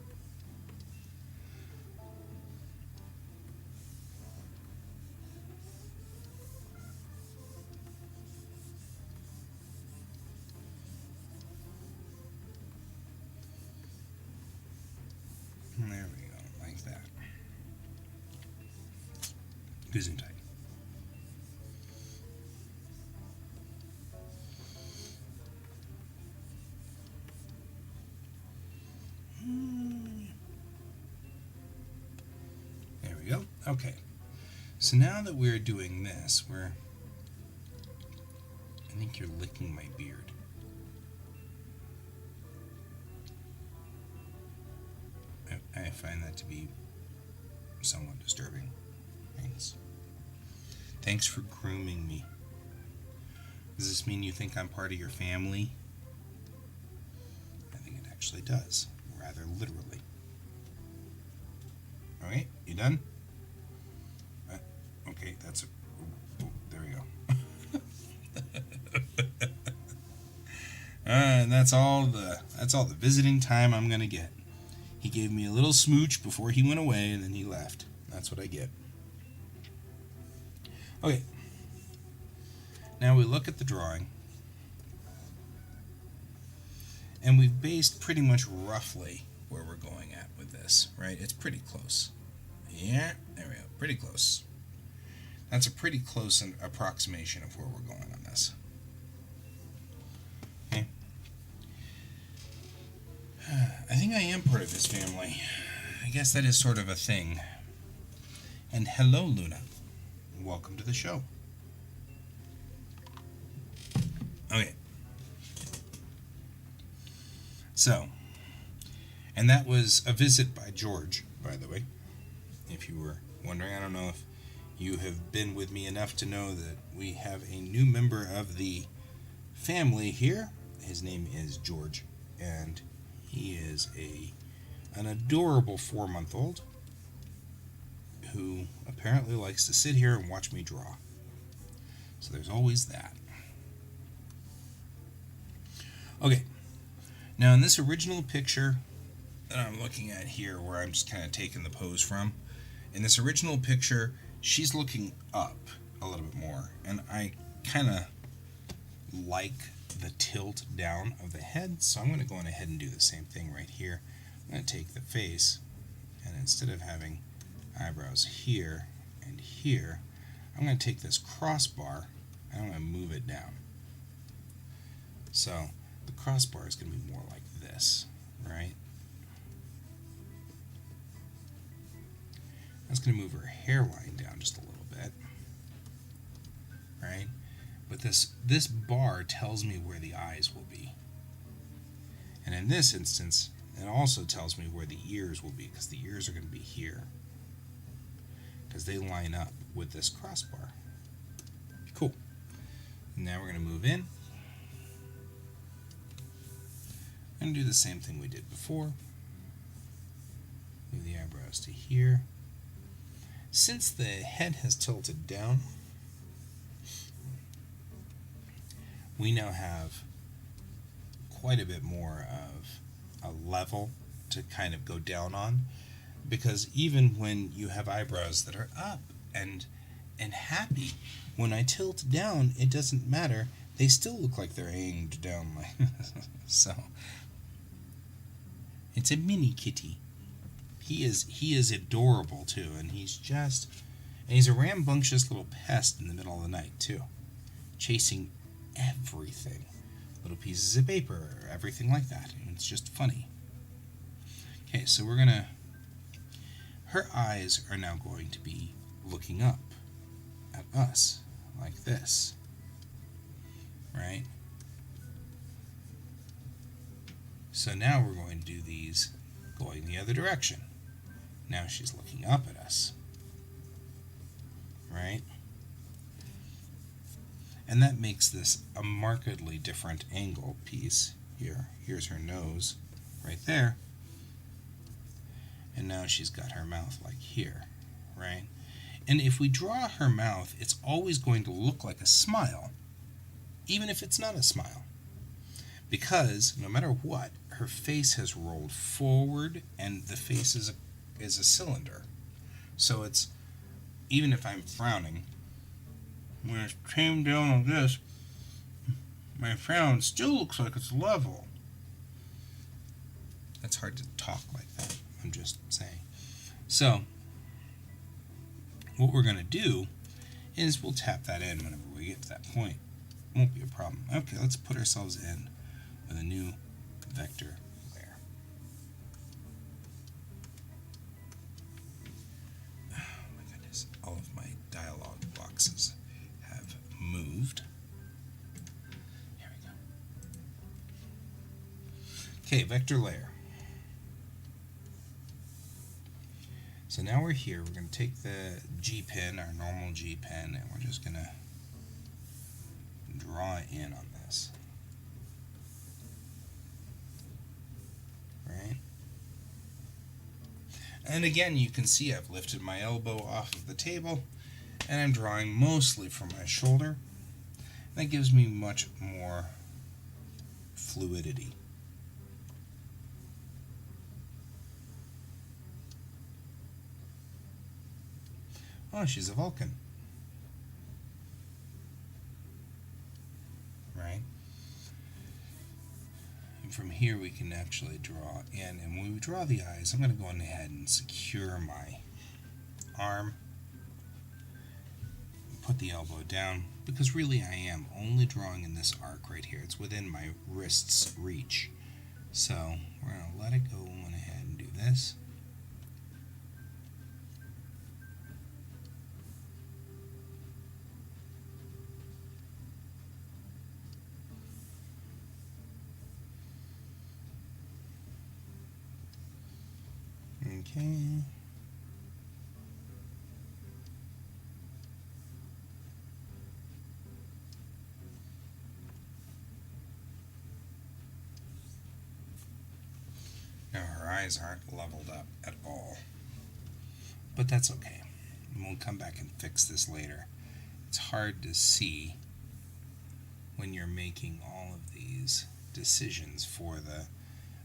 There we go, like that. Gesundheit. There we go. Okay. So now that we're doing this, I think you're licking my beard. I find that to be somewhat disturbing. Thanks for grooming me. Does this mean you think I'm part of your family? I think it actually does, rather literally. Alright, you done? Okay, that's there we go. And that's all the visiting time I'm gonna get. He gave me a little smooch before he went away, and then he left. That's what I get. Okay. Now we look at the drawing, and we've based pretty much roughly where we're going at with this, right? It's pretty close. Yeah, there we go. Pretty close. That's a pretty close approximation of where we're going on this. Okay. I think I am part of this family. I guess that is sort of a thing. And hello, Luna. Welcome to the show. Okay. So, and that was a visit by George, by the way. If you were wondering, I don't know if you have been with me enough to know that we have a new member of the family here. His name is George, and he is an adorable 4-month-old who apparently likes to sit here and watch me draw. So there's always that. Okay, now in this original picture that I'm looking at here, where I'm just kind of taking the pose from, in this original picture, she's looking up a little bit more, and I kind of like the tilt down of the head, so I'm going to go on ahead and do the same thing right here. I'm going to take the face, and instead of having eyebrows here and here, I'm going to take this crossbar and I'm going to move it down. So the crossbar is going to be more like this, right? That's going to move her hairline down just a little bit, right? But this bar tells me where the eyes will be. And in this instance, it also tells me where the ears will be, because the ears are going to be here, because they line up with this crossbar. Cool. Now we're going to move in and do the same thing we did before. Move the eyebrows to here. Since the head has tilted down, we now have quite a bit more of a level to kind of go down on, because even when you have eyebrows that are up and happy, when I tilt down, it doesn't matter. They still look like they're hanged down like so. It's a mini kitty. He is adorable too, and he's a rambunctious little pest in the middle of the night too, chasing everything, little pieces of paper, everything like that, and it's just funny. Okay, so her eyes are now going to be looking up at us like this, right? So now we're going to do these going the other direction. Now she's looking up at us, right? And that makes this a markedly different angle piece here. Here's her nose right there. And now she's got her mouth like here, right? And if we draw her mouth, it's always going to look like a smile, even if it's not a smile. Because no matter what, her face has rolled forward and the face is a cylinder. So it's, even if I'm frowning, when it's came down on this, my frown still looks like it's level. That's hard to talk like that, I'm just saying. So, what we're going to do is we'll tap that in whenever we get to that point. Won't be a problem. Okay, let's put ourselves in with a new vector layer. Oh my goodness, all of my dialog boxes have moved. Here we go. Okay, vector layer. So now we're here, we're going to take the G pen, our normal G pen, and we're just going to draw in on this. Right? And again, you can see I've lifted my elbow off of the table, and I'm drawing mostly from my shoulder. That gives me much more fluidity. Oh, she's a Vulcan. Right? And from here we can actually draw in. And when we draw the eyes, I'm going to go ahead and secure my arm. Put the elbow down, because really I am only drawing in this arc right here. It's within my wrist's reach. So we're going to let it go and went ahead and do this. Okay. Now her eyes aren't leveled up at all, but that's okay. We'll come back and fix this later. It's hard to see when you're making all of these decisions for the,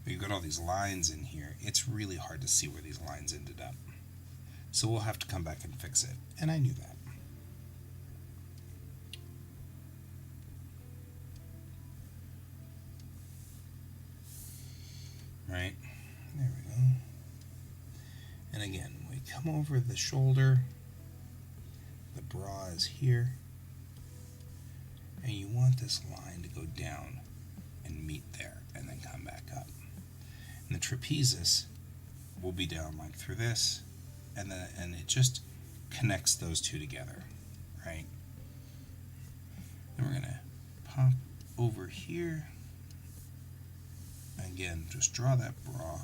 you've got all these lines in here. It's really hard to see where these lines ended up. So we'll have to come back and fix it. And I knew that. Right? There we go. And again, we come over the shoulder. The bra is here. And you want this line to go down and meet there and then come back up. And the trapezius will be down like through this, and it just connects those two together, right? Then we're gonna pop over here. Again, just draw that bra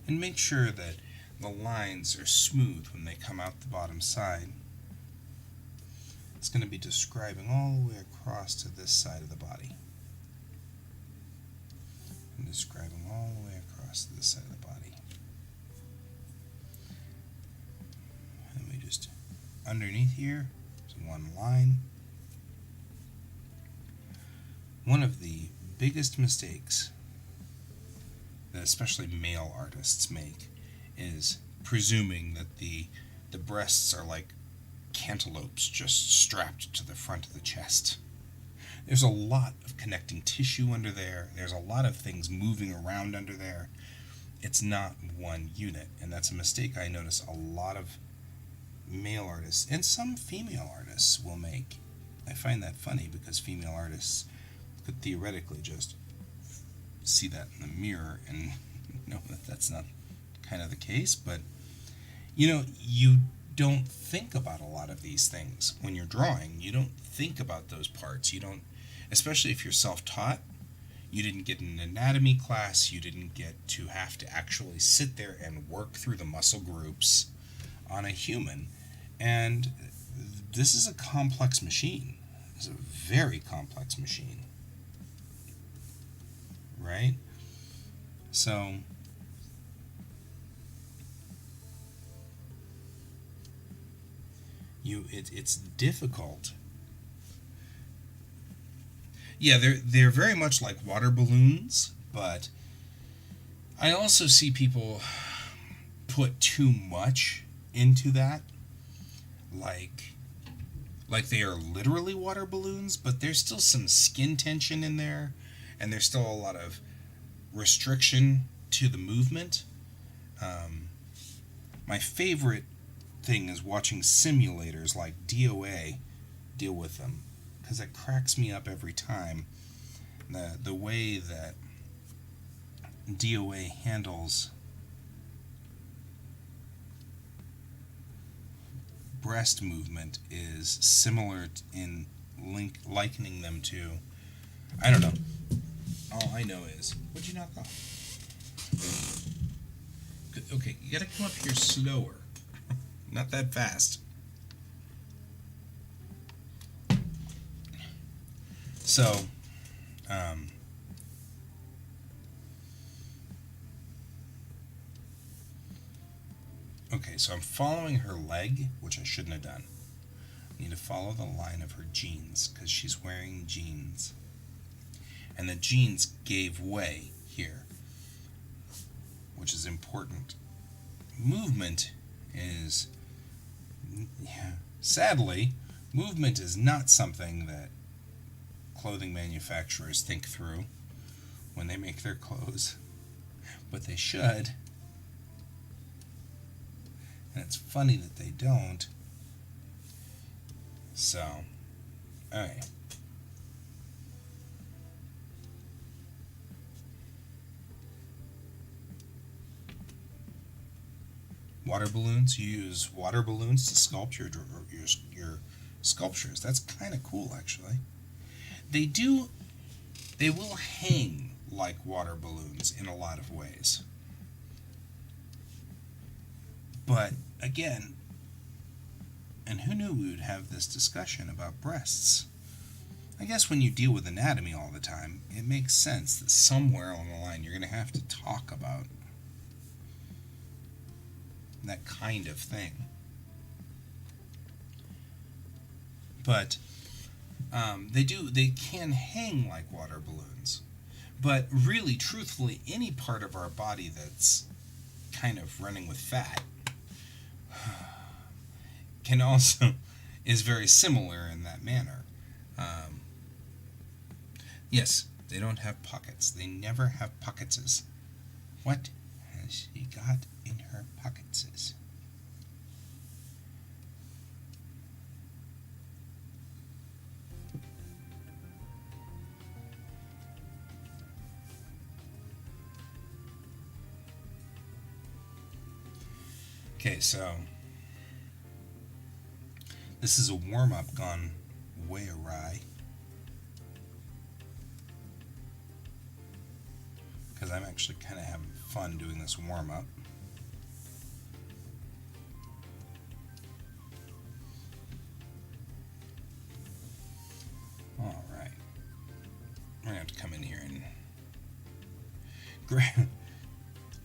and make sure that the lines are smooth when they come out the bottom side. It's going to be describing all the way across to this side of the body. And describing all the way across to this side of the body. And we just, underneath here, is one line. One of the biggest mistakes that especially male artists make is presuming that the breasts are like cantaloupes just strapped to the front of the chest. There's a lot of connecting tissue under there. There's a lot of things moving around under there. It's not one unit, and that's a mistake I notice a lot of male artists and some female artists will make. I find that funny because female artists could theoretically just see that in the mirror and know that that's not kind of the case, but you know, you don't think about a lot of these things when you're drawing. You don't think about those parts. You don't, especially if you're self-taught. You didn't get an anatomy class. You didn't get to have to actually sit there and work through the muscle groups on a human. And this is a complex machine. It's a very complex machine. Right? So it's difficult. Yeah, they're very much like water balloons, but I also see people put too much into that, like they are literally water balloons, but there's still some skin tension in there, and there's still a lot of restriction to the movement. My favorite thing is watching simulators like DOA deal with them, because it cracks me up every time. The way that DOA handles breast movement is similar in likening them to, I don't know. All I know is, what'd you knock off? Okay, you gotta come up here slower. Not that fast. So, okay, so I'm following her leg, which I shouldn't have done. I need to follow the line of her jeans, because she's wearing jeans. And the jeans gave way here, which is important. Movement is, sadly, movement is not something that clothing manufacturers think through when they make their clothes, but they should. And it's funny that they don't. So, alright. Water balloons. You use water balloons to sculpt your sculptures. That's kind of cool, actually. They will hang like water balloons in a lot of ways. But again, and who knew we would have this discussion about breasts? I guess when you deal with anatomy all the time, it makes sense that somewhere along the line you're going to have to talk about that kind of thing. But they can hang like water balloons. But really, truthfully, any part of our body that's kind of running with fat can also is very similar in that manner. Yes, they don't have pockets. They never have pocketses. What has she got in her pocketses? Okay, so this is a warm-up gone way awry, because I'm actually kind of having fun doing this warm-up. All right, we're going to have to come in here and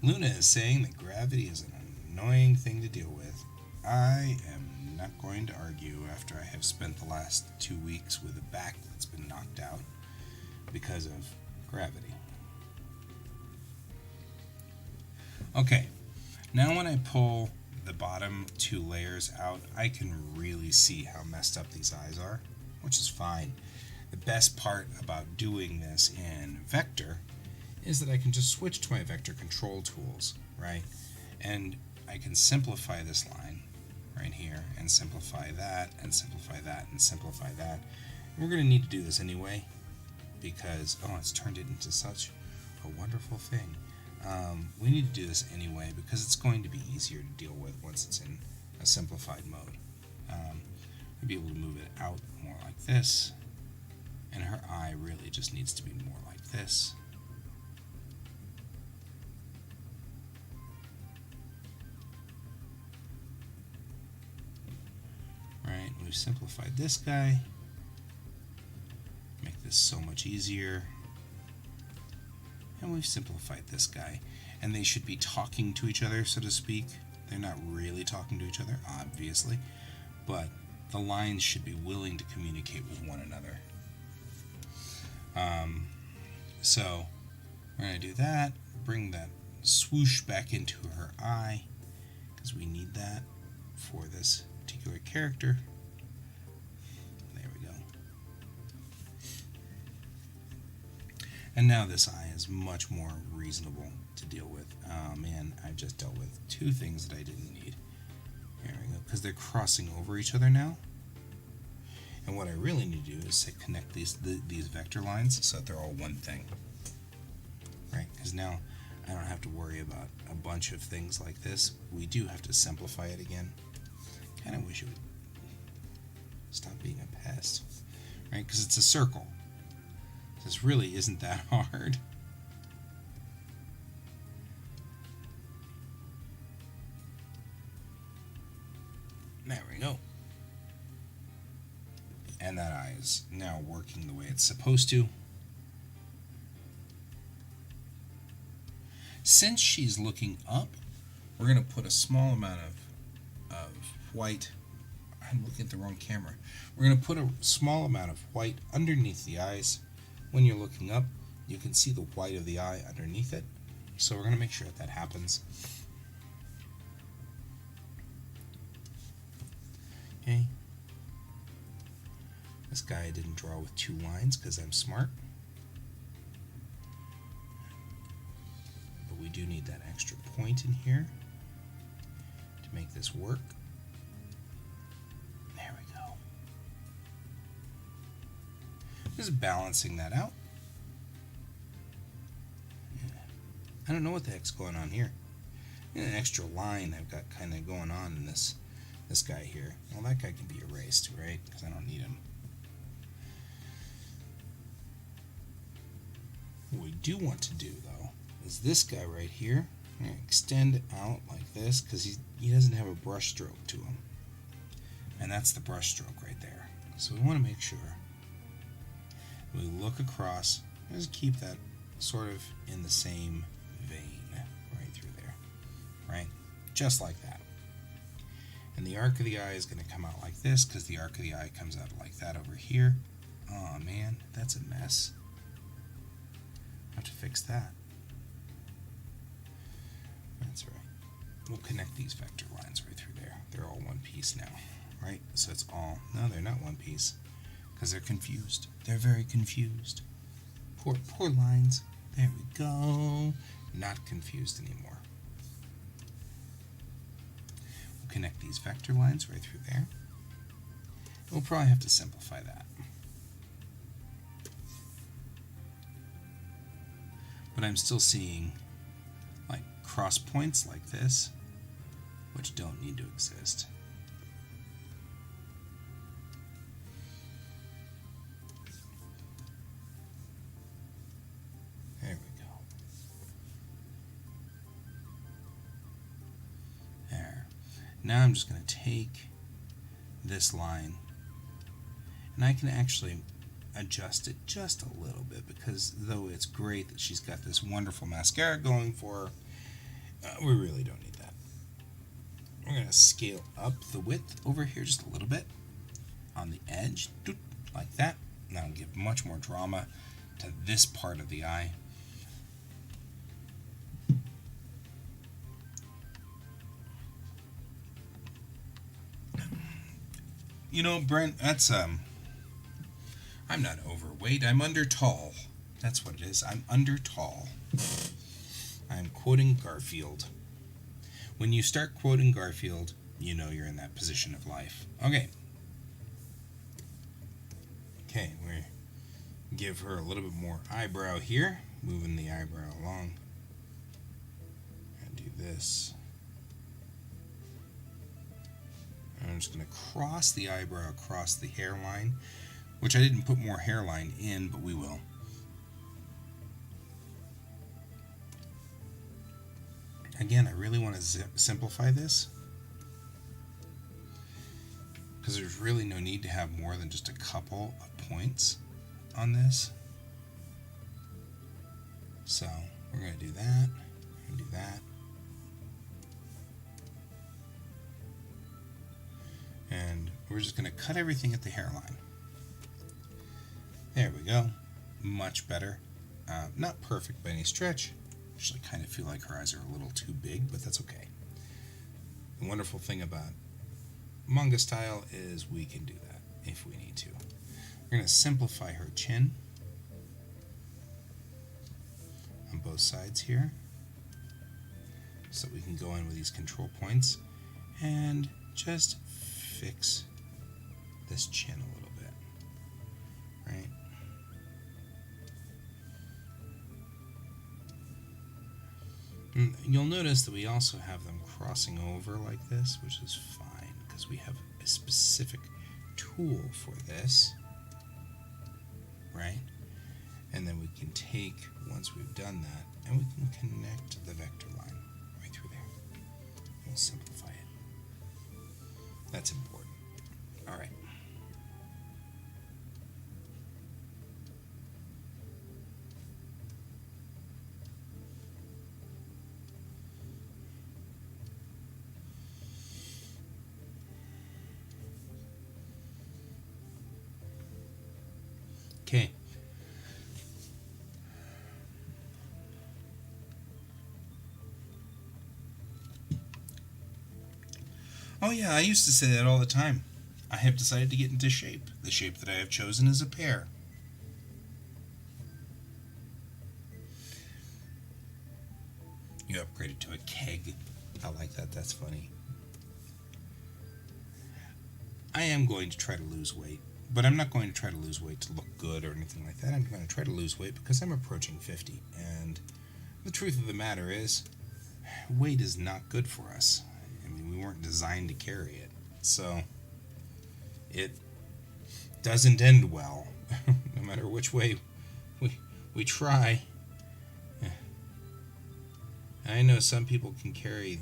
Luna is saying that gravity is an annoying thing to deal with. I am not going to argue after I have spent the last 2 weeks with a back that's been knocked out because of gravity. Okay, now when I pull the bottom 2 layers out, I can really see how messed up these eyes are, which is fine. The best part about doing this in vector is that I can just switch to my vector control tools, right? And I can simplify this line right here, and simplify that, and simplify that, and simplify that. We're going to need to do this anyway, because, it's turned it into such a wonderful thing. We need to do this anyway, because it's going to be easier to deal with once it's in a simplified mode. I'd be able to move it out more like this, and her eye really just needs to be more like this. Right, we've simplified this guy. Make this so much easier. And we've simplified this guy. And they should be talking to each other, so to speak. They're not really talking to each other, obviously, but the lines should be willing to communicate with one another. So we're going to do that, bring that swoosh back into her eye, because we need that for this particular character. There we go. And now this eye is much more reasonable to deal with. Oh man, I've just dealt with two things that I didn't need. There we go, because they're crossing over each other now. And what I really need to do is to connect these vector lines so that they're all one thing. Right? Because now I don't have to worry about a bunch of things like this. We do have to simplify it again. Kind of wish it would stop being a pest. Right? Because it's a circle. This really isn't that hard. There we go. And that eye is now working the way it's supposed to. Since she's looking up, we're going to put a small amount of white. I'm looking at the wrong camera. We're going to put a small amount of white underneath the eyes. When you're looking up, you can see the white of the eye underneath it. So we're going to make sure that happens. Okay. This guy I didn't draw with two lines because I'm smart. But we do need that extra point in here to make this work. There we go. Just balancing that out. I don't know what the heck's going on here. An extra line I've got kind of going on in this guy here. Well, that guy can be erased, right? Because I don't need him. What we do want to do, though, is this guy right here. I'm going to extend it out like this because he doesn't have a brush stroke to him. And that's the brush stroke right there. So we want to make sure we look across, just keep that sort of in the same vein right through there. Right? Just like that. And the arc of the eye is going to come out like this because the arc of the eye comes out like that over here. Oh man, that's a mess. I have to fix that. That's right. We'll connect these vector lines right through there. They're all one piece now, right? So it's all, no, they're not one piece because they're confused. They're very confused. Poor lines. There we go. Not confused anymore. We'll connect these vector lines right through there. We'll probably have to simplify that. But I'm still seeing like cross points like this, which don't need to exist. There we go. There. Now I'm just going to take this line and I can actually adjust it just a little bit because though it's great that she's got this wonderful mascara going for her, we really don't need that. We're going to scale up the width over here just a little bit on the edge, like that. That'll give much more drama to this part of the eye. You know, Brent, that's I'm not overweight, I'm under tall. That's what it is. I'm under tall. I'm quoting Garfield. When you start quoting Garfield, you know you're in that position of life. Okay. Okay, we give her a little bit more eyebrow here. Moving the eyebrow along. And do this. I'm just going to cross the eyebrow across the hairline, which I didn't put more hairline in, but we will. Again, I really want to simplify this, because there's really no need to have more than just a couple of points on this. So we're going to do that, and do that. And we're just going to cut everything at the hairline. There we go. Much better. Not perfect by any stretch. Actually, I kind of feel like her eyes are a little too big, but that's okay. The wonderful thing about manga style is we can do that if we need to. We're going to simplify her chin on both sides here, so we can go in with these control points and just fix this chin a little bit, right? And you'll notice that we also have them crossing over like this, which is fine because we have a specific tool for this, right? And then we can take, once we've done that, and we can connect the vector line right through there. We'll simplify it. That's important. All right. Okay. Oh yeah, I used to say that all the time. I have decided to get into shape. The shape that I have chosen is a pear. You upgraded to a keg. I like that. That's funny. I am going to try to lose weight, but I'm not going to try to lose weight to look good or anything like that. I'm going to try to lose weight because I'm approaching 50, and the truth of the matter is, weight is not good for us. I mean, we weren't designed to carry it, so it doesn't end well, no matter which way we try. I know some people can carry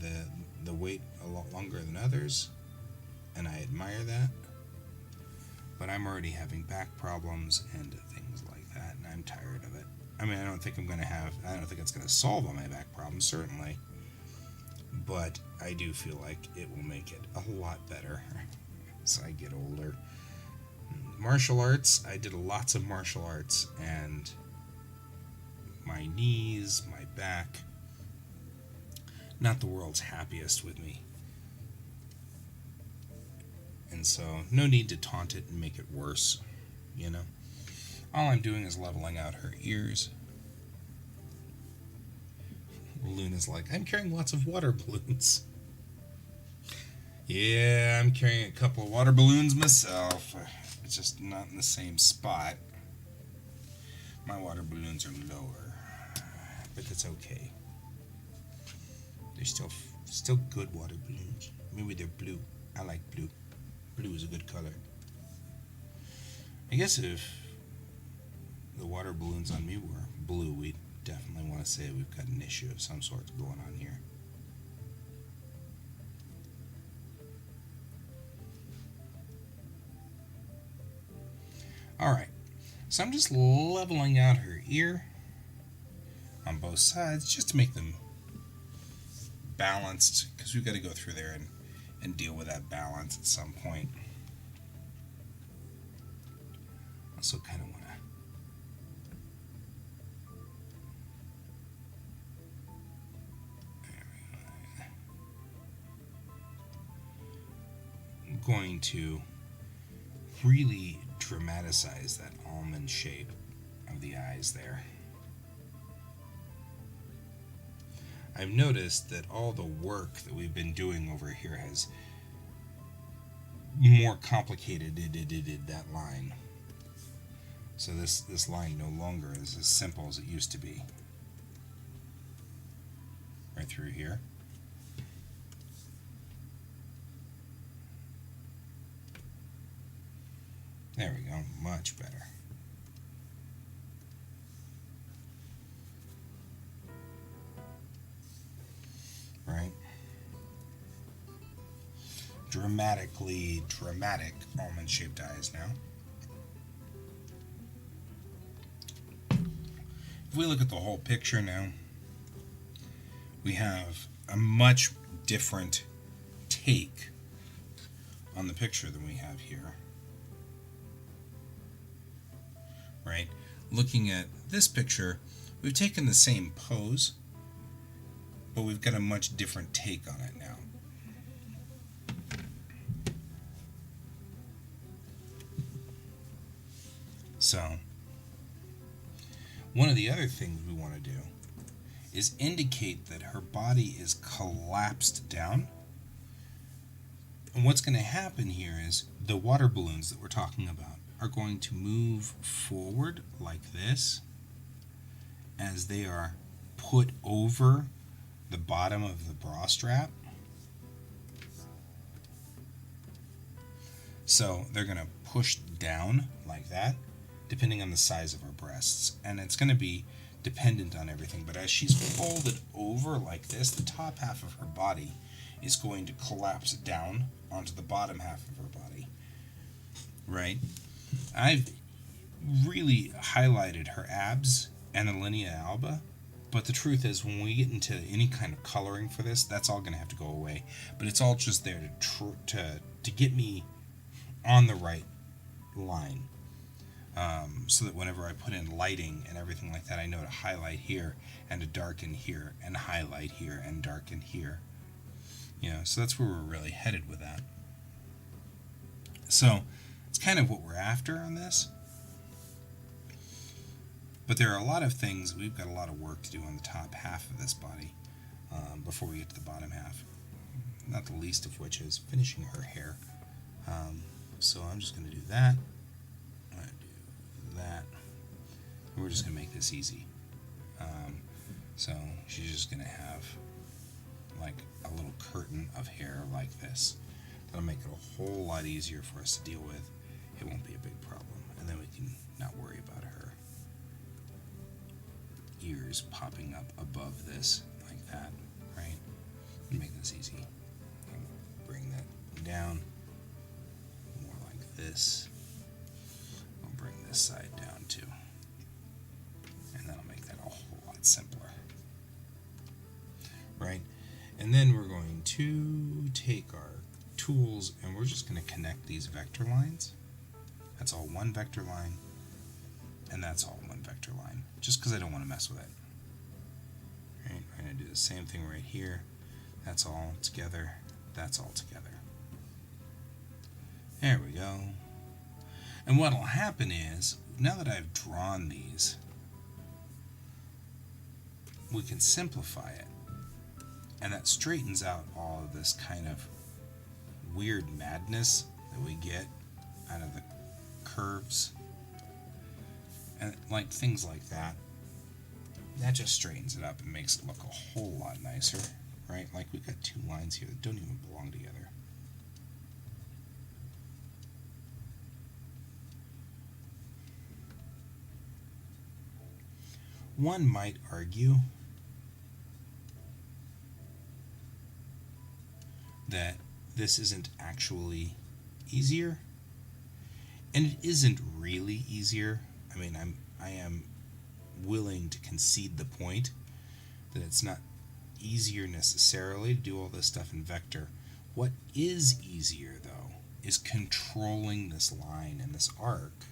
the weight a lot longer than others, and I admire that, but I'm already having back problems and things like that, and I'm tired of it. I mean, I don't think it's going to solve all my back problems, certainly, but I do feel like it will make it a lot better as I get older. Martial arts, I did lots of martial arts, and my knees, my back, not the world's happiest with me. And so, no need to taunt it and make it worse, you know? All I'm doing is leveling out her ears. Luna's like, I'm carrying lots of water balloons. Yeah, I'm carrying a couple of water balloons myself. It's just not in the same spot. My water balloons are lower, but that's okay. They're still good water balloons. Maybe they're blue. I like blue. Blue is a good color. I guess if the water balloons on me were blue, we'd definitely want to say we've got an issue of some sort going on here. Alright, so I'm just leveling out her ear on both sides just to make them balanced, because we've got to go through there and deal with that balance at some point. Also kind of want to I'm going to really dramatize that almond shape of the eyes there. I've noticed that all the work that we've been doing over here has more complicated that line. So this line no longer is as simple as it used to be. Right through here. There we go, much better. Right? Dramatically dramatic almond-shaped eyes now. If we look at the whole picture now, we have a much different take on the picture than we have here. Right? Looking at this picture, we've taken the same pose, but we've got a much different take on it now. So, one of the other things we want to do is indicate that her body is collapsed down. And what's going to happen here is the water balloons that we're talking about are going to move forward like this as they are put over the bottom of the bra strap. So they're going to push down like that, depending on the size of her breasts. And it's going to be dependent on everything. But as she's folded over like this, the top half of her body is going to collapse down onto the bottom half of her body. Right? I've really highlighted her abs and the linea alba, but the truth is when we get into any kind of coloring for this, that's all going to have to go away. But it's all just there to get me on the right line, so that whenever I put in lighting and everything like that, I know to highlight here and to darken here and highlight here and darken here. So that's where we're really headed with that. So it's kind of what we're after on this. But there are a lot of things, we've got a lot of work to do on the top half of this body before we get to the bottom half. Not the least of which is finishing her hair. So I'm just going to do that. I'm going to do that. And we're just going to make this easy. So she's just going to have like a little curtain of hair like this. That'll make it a whole lot easier for us to deal with. It won't be a big problem. And then we can not worry about her ears popping up above this like that, right? And make this easy. And bring that down more like this. We'll bring this side down too. And that'll make that a whole lot simpler. Right? And then we're going to take our tools and we're just going to connect these vector lines. That's all one vector line, and that's all one vector line, just because I don't want to mess with it. Right? We're going to do the same thing right here. That's all together. That's all together. There we go. And what will happen is, now that I've drawn these, we can simplify it. And that straightens out all of this kind of weird madness that we get out of the curves. And like things like that. That just straightens it up and makes it look a whole lot nicer. Right? Like we've got two lines here that don't even belong together. One might argue that this isn't actually easier, and it isn't really easier. I mean, I am willing to concede the point that it's not easier necessarily to do all this stuff in vector. What is easier though is controlling this line and this arc.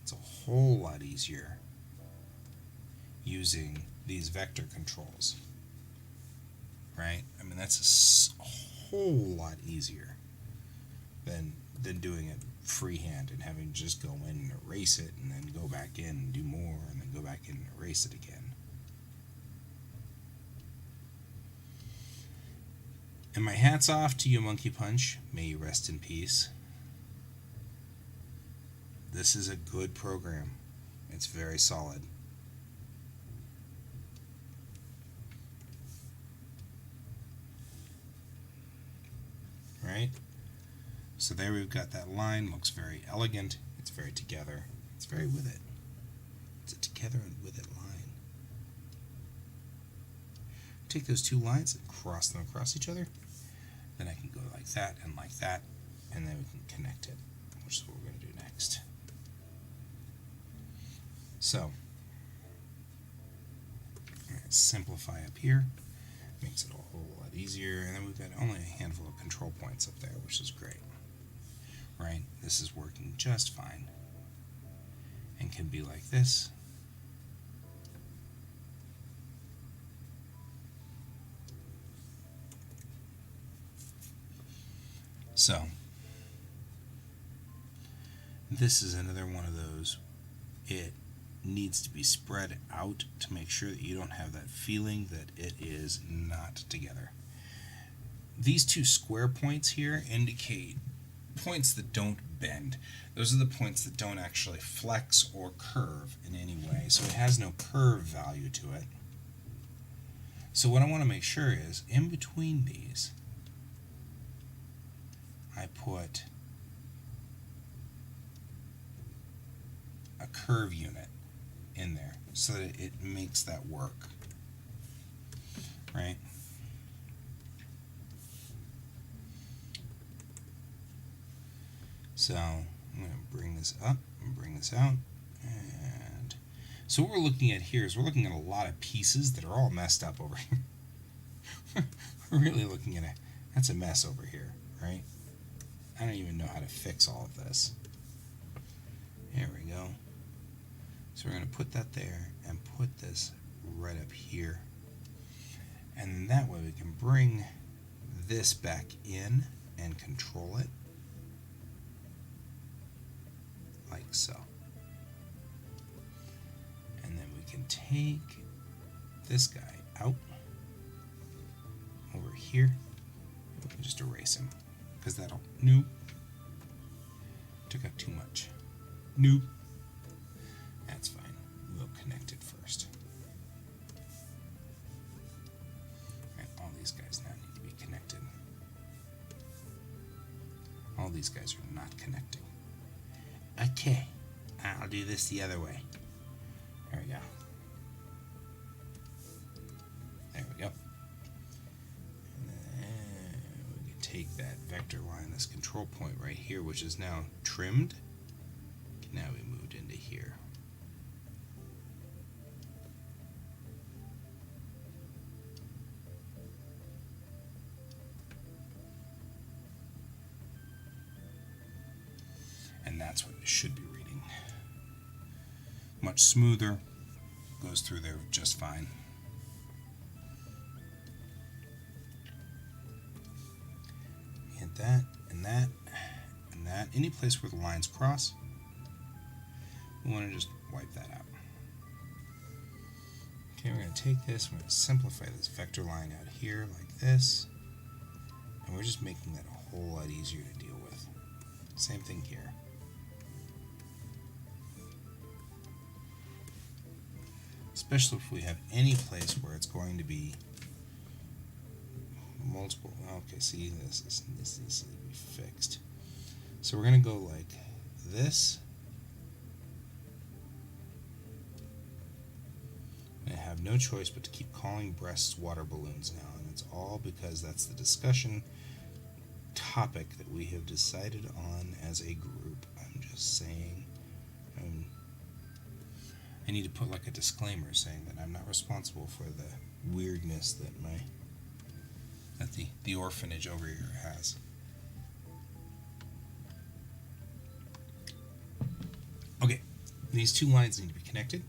It's a whole lot easier using these vector controls. Right? I mean, that's a whole lot easier than doing it freehand and having to just go in and erase it and then go back in and do more and then go back in and erase it again. And my hat's off to you, Monkey Punch. May you rest in peace. This is a good program. It's very solid. Right? So there we've got that line. Looks very elegant. It's very together. It's very with it. It's a together and with it line. Take those two lines and cross them across each other. Then I can go like that, and then we can connect it, which is what we're going to do next. So, simplify up here. Makes it a whole lot easier. And then we've got only a handful of control points up there, which is great. Right? This is working just fine. And can be like this. So, this is another one of those. It needs to be spread out to make sure that you don't have that feeling that it is not together. These two square points here indicate points that don't bend. Those are the points that don't actually flex or curve in any way. So it has no curve value to it. So what I want to make sure is, in between these, I put a curve unit in there so that it makes that work, right? So I'm going to bring this up and bring this out. And so what we're looking at here is we're looking at a lot of pieces that are all messed up over here. We're really looking at that's a mess over here, right? I don't even know how to fix all of this. There we go. So we're going to put that there and put this right up here. And that way we can bring this back in and control it. Like so. And then we can take this guy out over here. We'll just erase him. Because that'll, nope. Took out too much. Nope. That's fine. We'll connect it first. And all these guys now need to be connected. All these guys are not connecting. Okay. I'll do this the other way. There we go. There we go. And then we can take that vector line, this control point right here, which is now trimmed. Now we moved into here. And that's what you should be reading. Much smoother, goes through there just fine. Hit that, and that, and that. Any place where the lines cross, we want to just wipe that out. Okay, we're going to take this, we're going to simplify this vector line out here like this, and we're just making that a whole lot easier to deal with. Same thing here. Especially if we have any place where it's going to be multiple. Okay, see, this needs to be fixed. So we're going to go like this. I have no choice but to keep calling breasts water balloons now, and it's all because that's the discussion topic that we have decided on as a group. I'm just saying. I need to put like a disclaimer saying that I'm not responsible for the weirdness that the orphanage over here has. Okay, these two lines need to be connected.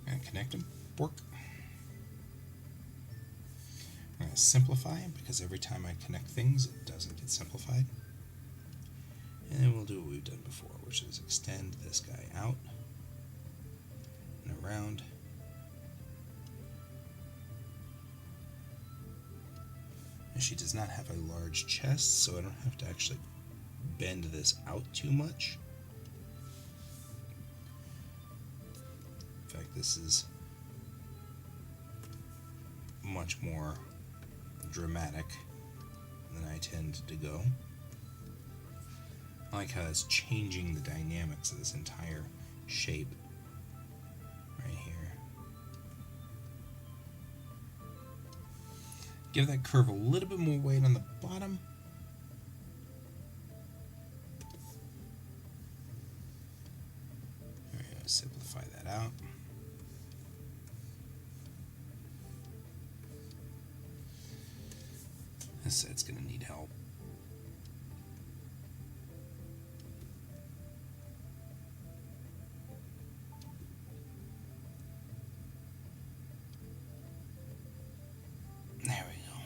I'm going to connect them. Bork. I'm going to simplify because every time I connect things, it doesn't get simplified. And then we'll do what we've done before, which is extend this guy out and around. And she does not have a large chest, so I don't have to actually bend this out too much. In fact, this is much more dramatic than I tend to go. I like how it's changing the dynamics of this entire shape right here. Give that curve a little bit more weight on the bottom. There we go, simplify that out. This set's going to need help. There we go.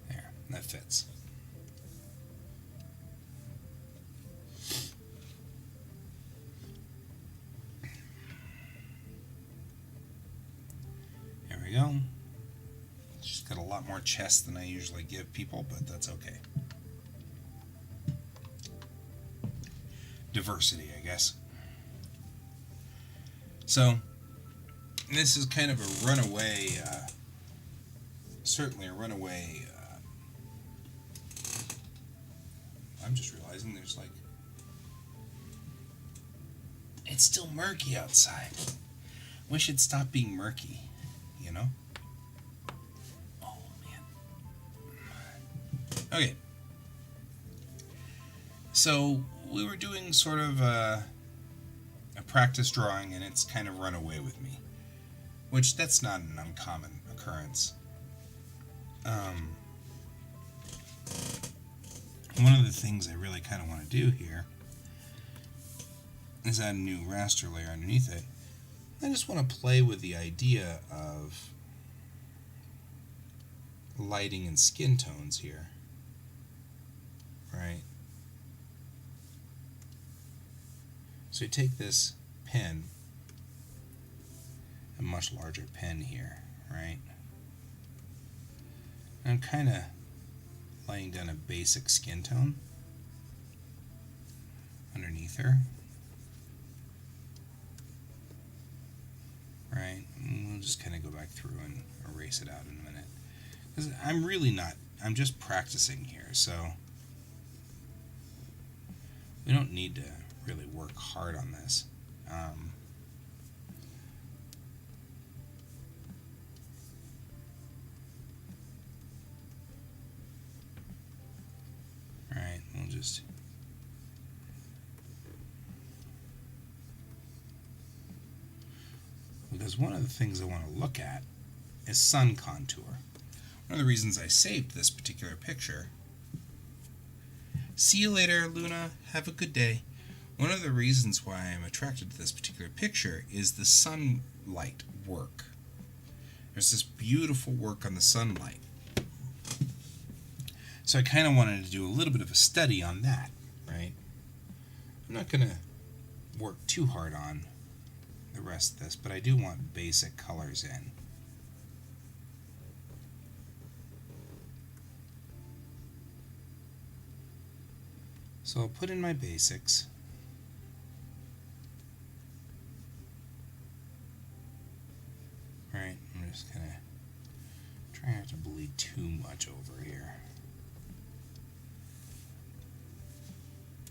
There, that fits. There we go. Just got a lot more chest than I usually give people, but that's okay. Diversity, I guess. So, this is kind of a runaway, certainly a runaway, I'm just realizing there's like, it's still murky outside. Wish it'd stop being murky, you know? Oh, man. Okay. So, we were doing sort of a practice drawing, and it's kind of run away with me, which that's not an uncommon occurrence. One of the things I really kind of want to do here is add a new raster layer underneath it. I just want to play with the idea of lighting and skin tones here, right? So you take this pen, a much larger pen here, right? And I'm kind of laying down a basic skin tone underneath her, right? And we'll just kind of go back through and erase it out in a minute. Because I'm really not, I'm just practicing here, so we don't need to really work hard on this. Alright, we'll just because one of the things I want to look at is sun contour. One of the reasons I saved this particular picture. See you later, Luna. Have a good day. One of the reasons why I'm attracted to this particular picture is the sunlight work. There's this beautiful work on the sunlight. So I kind of wanted to do a little bit of a study on that, right? I'm not going to work too hard on the rest of this, but I do want basic colors in. So I'll put in my basics. Right, I'm just going to try not to bleed too much over here.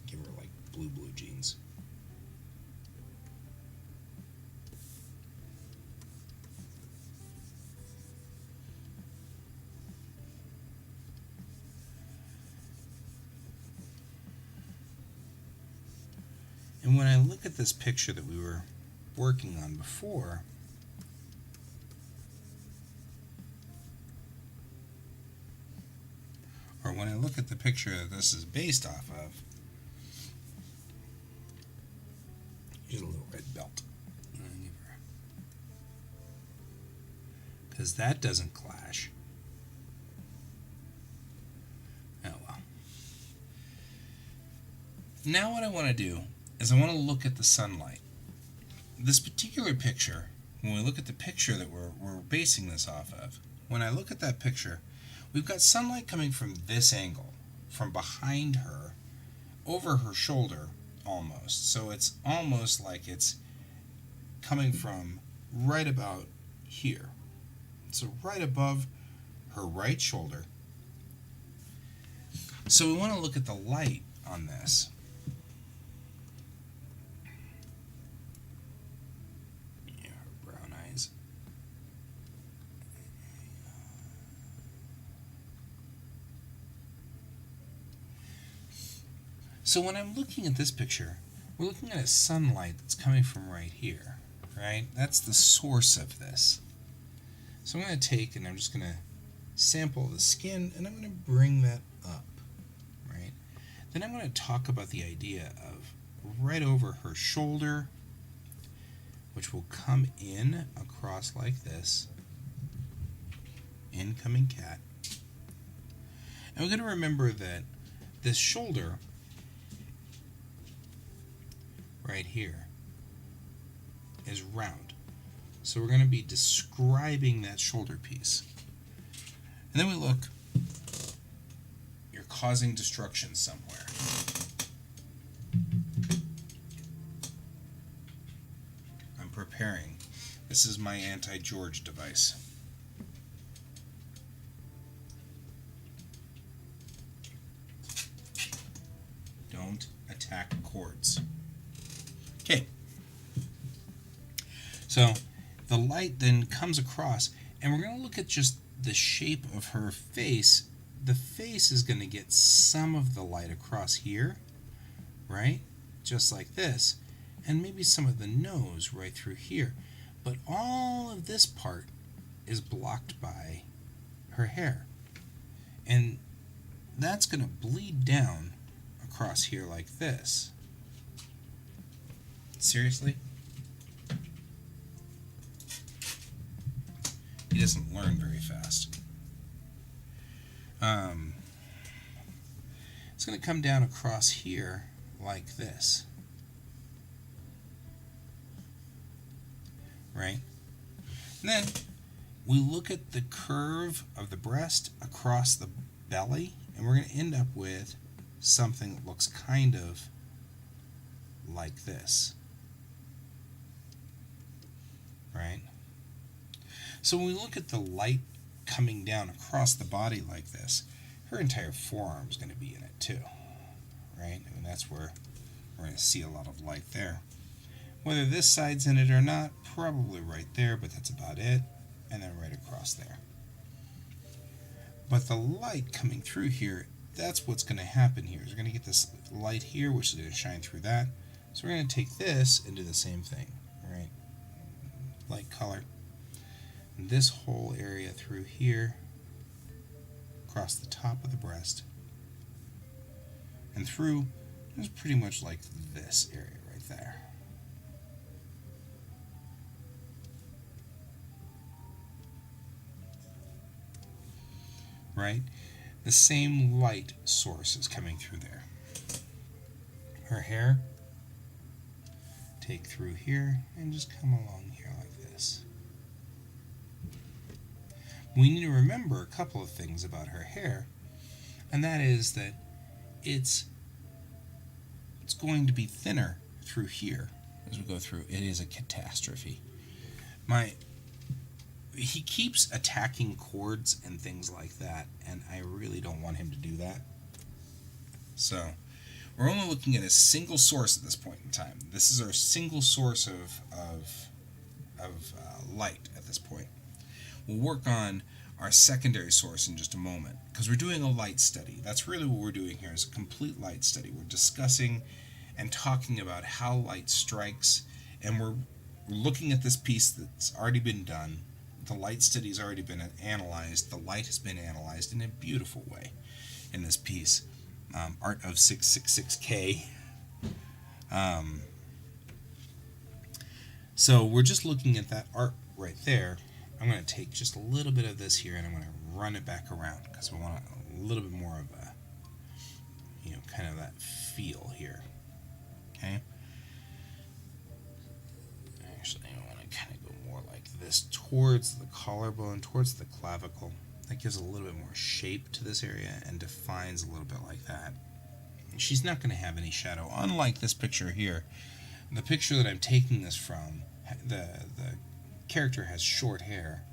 Give her like blue jeans. And when I look at this picture that we were working on before, or when I look at the picture that this is based off of, here's a little red belt. Because that doesn't clash. Oh well. Now what I want to do is I want to look at the sunlight. This particular picture, when we look at the picture that we're basing this off of, when I look at that picture, we've got sunlight coming from this angle, from behind her, over her shoulder almost. So it's almost like it's coming from right about here, So right above her right shoulder. So we want to look at the light on this. Yeah, her brown eyes. So when I'm looking at this picture, we're looking at a sunlight that's coming from right here, right? That's the source of this. So I'm going to take and I'm just going to sample the skin and I'm going to bring that up, right? Then I'm going to talk about the idea of right over her shoulder, which will come in across like this, incoming cat. And we're going to remember that this shoulder right here is round. So we're going to be describing that shoulder piece. And then we look, you're causing destruction somewhere. I'm preparing. This is my anti-George device. Don't attack chords. Okay. So the light then comes across, and we're going to look at just the shape of her face. The face is going to get some of the light across here, right? Just like this. And maybe some of the nose right through here. But all of this part is blocked by her hair. And that's going to bleed down across here like this. Seriously? He doesn't learn very fast. It's going to come down across here like this. Right? And then we look at the curve of the breast across the belly, and we're going to end up with something that looks kind of like this. Right? So when we look at the light coming down across the body like this, her entire forearm is going to be in it too. Right? I mean, that's where we're going to see a lot of light there. Whether this side's in it or not, probably right there, but that's about it. And then right across there. But the light coming through here, that's what's going to happen here. We're going to get this light here, which is going to shine through that. So we're going to take this and do the same thing. Right? Light color. And this whole area through here, across the top of the breast, and through, is pretty much like this area right there. Right? The same light source is coming through there. Her hair, take through here and just come along here like this. We need to remember a couple of things about her hair, and that is that it's going to be thinner through here as we go through. It is a catastrophe. He keeps attacking chords and things like that, and I really don't want him to do that. So we're only looking at a single source at this point in time. This is our single source of light at this point. We'll work on our secondary source in just a moment, because we're doing a light study. That's really what we're doing here, is a complete light study. We're discussing and talking about how light strikes, and we're looking at this piece that's already been done. The light study has already been analyzed. The light has been analyzed in a beautiful way in this piece. Art of 666K. So we're just looking at that art right there. I'm going to take just a little bit of this here and I'm going to run it back around because we want a little bit more of a, kind of that feel here. Okay? Actually, I want to kind of go more like this towards the collarbone, towards the clavicle. That gives a little bit more shape to this area and defines a little bit like that. She's not going to have any shadow, unlike this picture here. The picture that I'm taking this from, the character has short hair,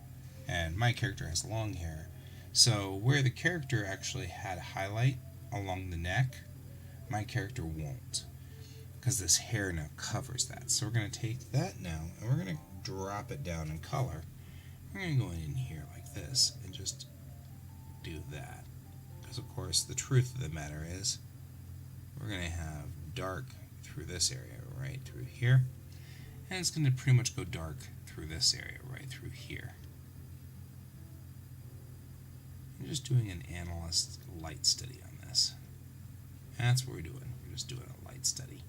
and my character has long hair. So where the character actually had highlight along the neck, my character won't, because this hair now covers that. So we're going to take that now and we're going to drop it down in color. We're going to go in here like this and just do that, because of course the truth of the matter is we're going to have dark through this area right through here, and it's going to pretty much go dark through this area right through here. I'm just doing an analyst light study on this. That's what we're doing. We're just doing a light study.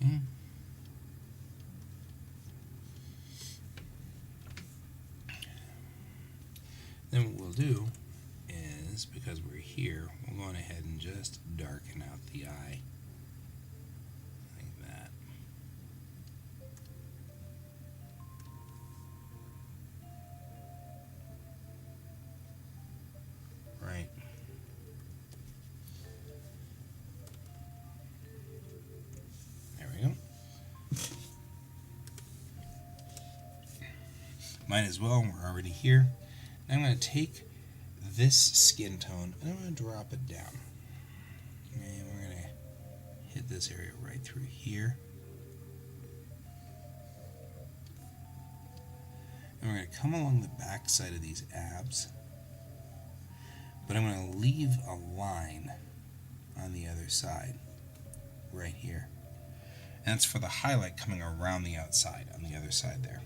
Okay. Then what we'll do is, because we're here, we'll go on ahead and just darken out the eye. Like that. Right. There we go. Might as well, we're already here. Now I'm going to take this skin tone and I'm going to drop it down. And we're going to hit this area right through here. And we're going to come along the back side of these abs. But I'm going to leave a line on the other side, right here. And that's for the highlight coming around the outside, on the other side there.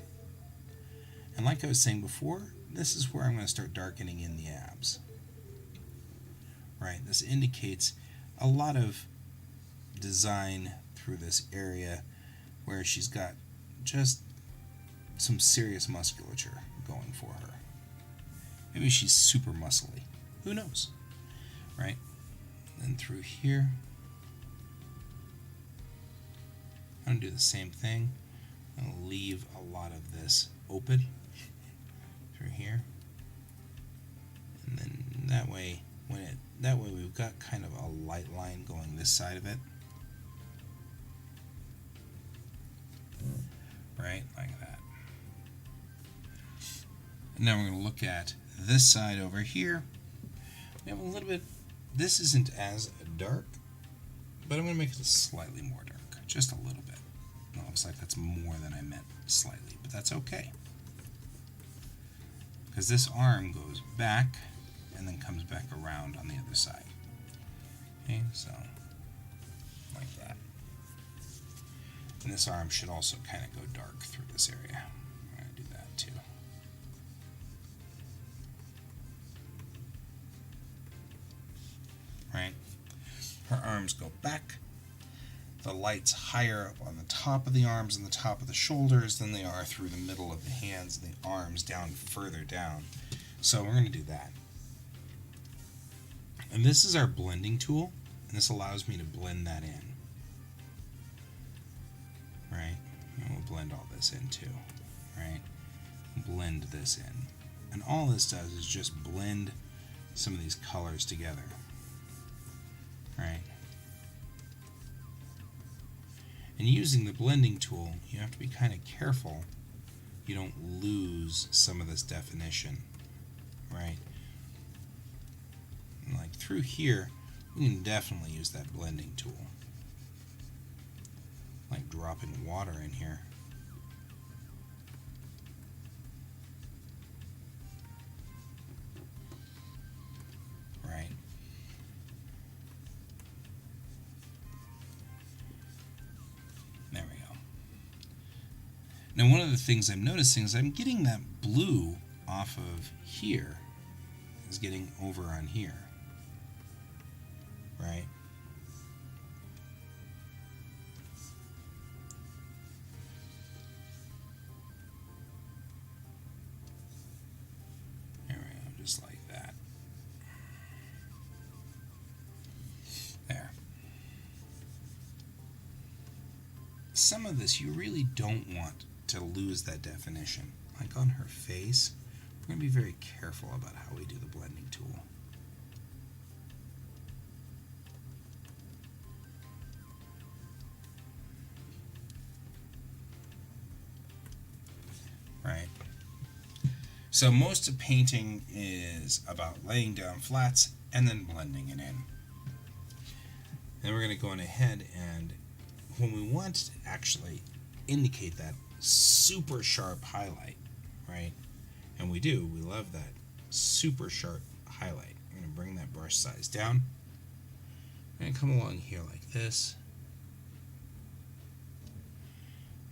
And like I was saying before, this is where I'm going to start darkening in the abs. Right, this indicates a lot of design through this area where she's got just some serious musculature going for her. Maybe she's super muscly. Who knows? Right? Then through here, I'm going to do the same thing. I'm going to leave a lot of this open through here. And then that way, we've got kind of a light line going this side of it. Right? Like that. And now we're going to look at this side over here. We have a little bit, this isn't as dark, but I'm going to make it slightly more dark, just a little bit. It looks like that's more than I meant slightly, but that's okay. Because this arm goes back and then comes back around on the other side. Okay, so like that. And this arm should also kind of go dark through this area. I'm going to do that too. Right? Her arms go back. The light's higher up on the top of the arms and the top of the shoulders than they are through the middle of the hands and the arms down further down. So we're going to do that. And this is our blending tool, and this allows me to blend that in. Right? And we'll blend all this in too. Right? Blend this in. And all this does is just blend some of these colors together. Right? And using the blending tool, you have to be kind of careful you don't lose some of this definition. Right? And like through here, we can definitely use that blending tool. Like dropping water in here. Right? There we go. Now one of the things I'm noticing is I'm getting that blue off of here. Is getting over on here. Right? There we go, just like that. There. Some of this you really don't want to lose that definition. Like on her face, we're going to be very careful about how we do the blending tool. So most of painting is about laying down flats and then blending it in. Then we're going to go on ahead, and when we want to actually indicate that super sharp highlight, right? And we do, we love that super sharp highlight. I'm going to bring that brush size down and come along here like this,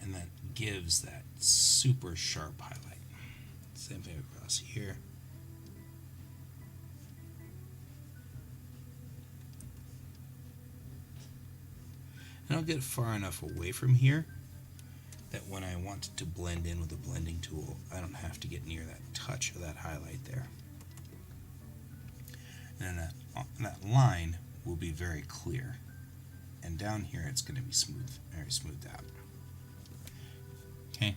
and that gives that super sharp highlight. Same thing across here. And I'll get far enough away from here that when I want to blend in with a blending tool, I don't have to get near that touch of that highlight there. And that line will be very clear. And down here it's going to be smooth, very smoothed out. Okay.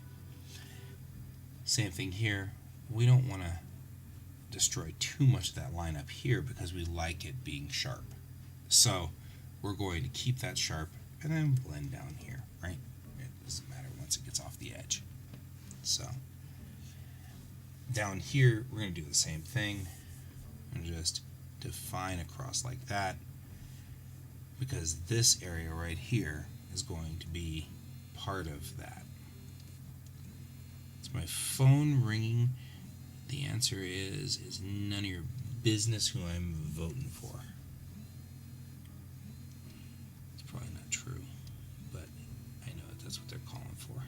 Same thing here. We don't want to destroy too much of that line up here because we like it being sharp. So we're going to keep that sharp and then blend down here, right? It doesn't matter once it gets off the edge. So down here we're going to do the same thing and just define across like that, because this area right here is going to be part of that. Is my phone ringing? The answer is none of your business who I'm voting for. It's probably not true, but I know that that's what they're calling for,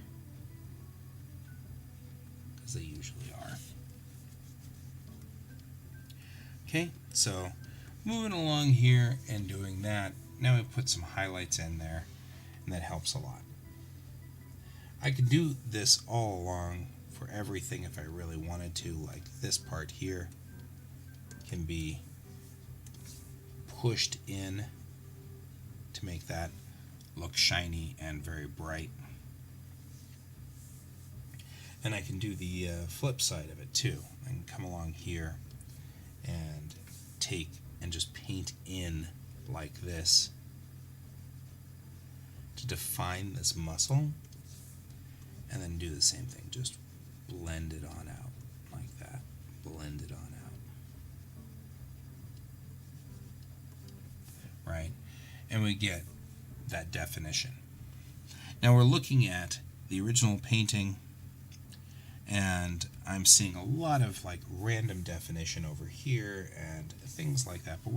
because they usually are. Okay, so moving along here and doing that. Now we put some highlights in there, and that helps a lot. I could do this all along for everything if I really wanted to, like this part here can be pushed in to make that look shiny and very bright. And I can do the flip side of it too. I can come along here and take and just paint in like this to define this muscle, and then do the same thing, just blend it on out like that, blend it on out, right? And we get that definition. Now we're looking at the original painting, and I'm seeing a lot of like random definition over here and things like that, but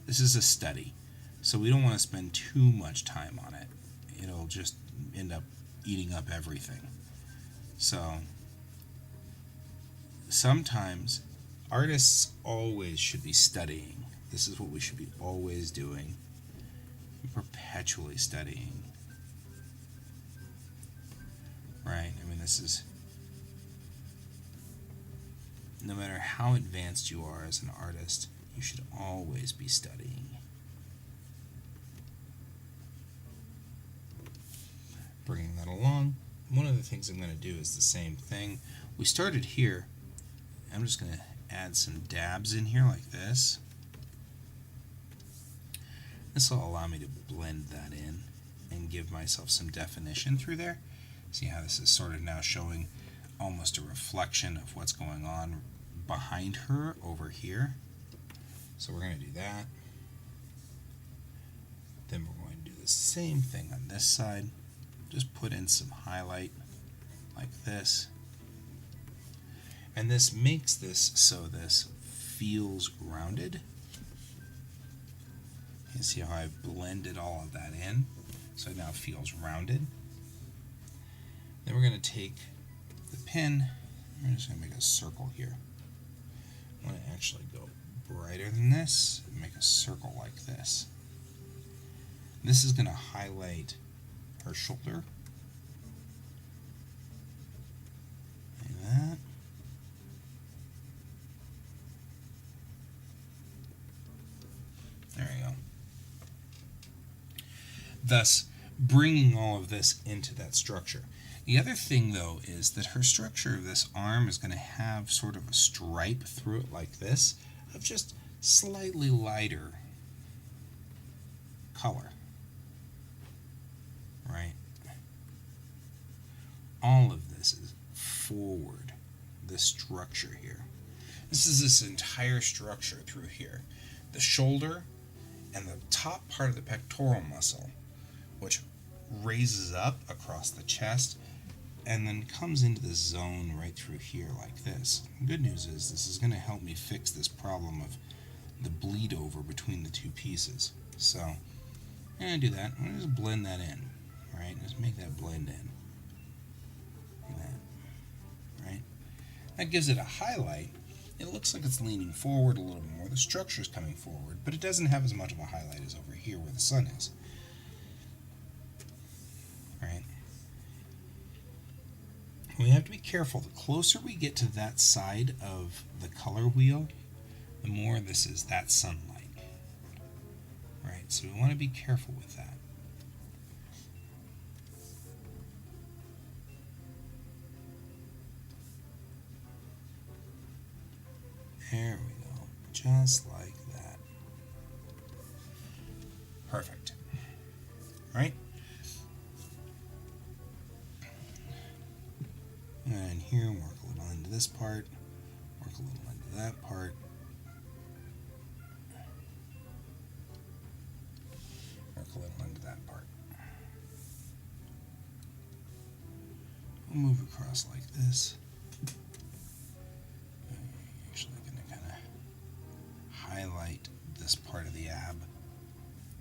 this is a study, so we don't want to spend too much time on it. It'll just end up eating up everything. So sometimes artists always should be studying. This is what we should be always doing, perpetually studying, right? I mean, this is, no matter how advanced you are as an artist, you should always be studying. Bringing that along, one of the things I'm going to do is the same thing. We started here. I'm just going to add some dabs in here like this. This will allow me to blend that in and give myself some definition through there. See how this is sort of now showing almost a reflection of what's going on behind her over here. So we're going to do that. Then we're going to do the same thing on this side. Just put in some highlight like this. And this makes this so this feels rounded. You see how I've blended all of that in, so it now feels rounded. Then we're going to take the pen, we're just going to make a circle here. I want to actually go brighter than this and make a circle like this. This is going to highlight her shoulder. Like that. There we go. Thus, bringing all of this into that structure. The other thing, though, is that her structure of this arm is going to have sort of a stripe through it like this, of just slightly lighter color. Right? All of this is forward. this structure here. This is this entire structure through here. The shoulder and the top part of the pectoral muscle, which raises up across the chest and then comes into this zone right through here like this. The good news is this is going to help me fix this problem of the bleed over between the two pieces. So I'm going to do that. I'm going to just blend that in, right? Just make that blend in. Like that, right? That gives it a highlight. It looks like it's leaning forward a little more. The structure is coming forward, but it doesn't have as much of a highlight as over here where the sun is. Right? We have to be careful. The closer we get to that side of the color wheel, the more this is that sunlight. Right? So we want to be careful with that. There we go. Just like that. Perfect. Right? And here, work a little into this part, work a little into that part, work a little into that part. We'll move across like this. I'm actually going to kind of highlight this part of the ab.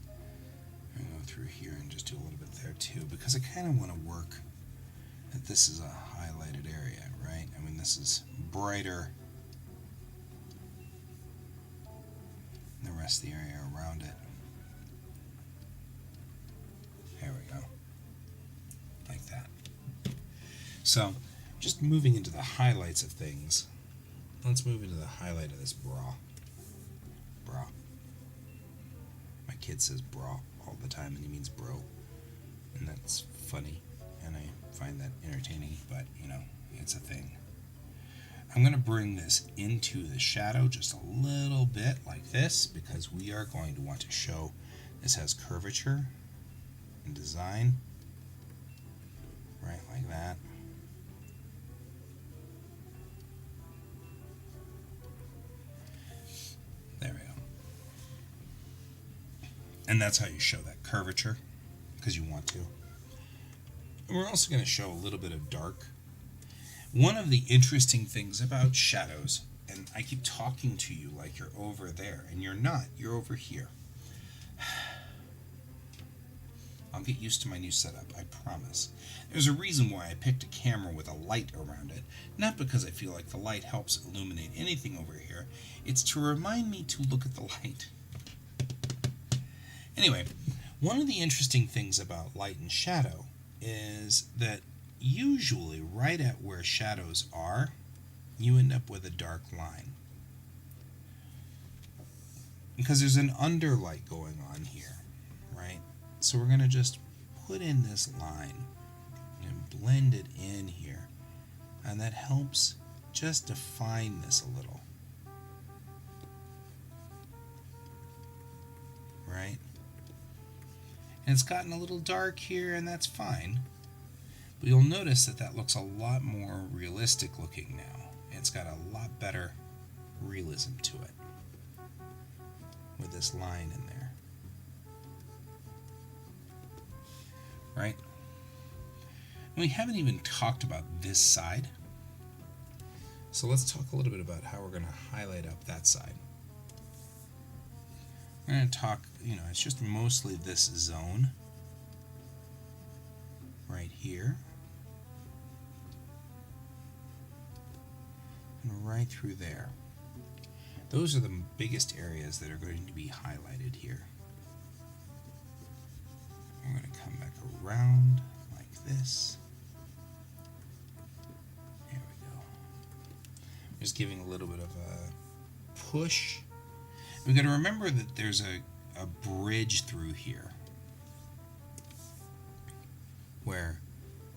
I'm going to go through here and just do a little bit there too, because I kind of want to work that this is a highlighted area, right? I mean, this is brighter than the rest of the area around it. There we go. Like that. So, just moving into the highlights of things, let's move into the highlight of this bra. Bra. My kid says bra all the time, and he means bro. And that's funny, and I find that entertaining, but you know, it's a thing. I'm going to bring this into the shadow just a little bit like this, because we are going to want to show this has curvature and design, right, like that. There we go. And that's how you show that curvature, because you want to. And we're also going to show a little bit of dark. One of the interesting things about shadows, and I keep talking to you like you're over there, and you're not, you're over here. I'll get used to my new setup, I promise. There's a reason why I picked a camera with a light around it, not because I feel like the light helps illuminate anything over here, it's to remind me to look at the light. Anyway, one of the interesting things about light and shadow is that usually right at where shadows are, you end up with a dark line. Because there's an underlight going on here, right? So we're going to just put in this line and blend it in here. And that helps just define this a little. Right? And it's gotten a little dark here, and that's fine. But you'll notice that that looks a lot more realistic looking now. It's got a lot better realism to it with this line in there. Right? And we haven't even talked about this side. So let's talk a little bit about how we're going to highlight up that side. We're going to talk, it's just mostly this zone right here and right through there. Those are the biggest areas that are going to be highlighted here. We're going to come back around like this. There we go. Just giving a little bit of a push. We've got to remember that there's a bridge through here where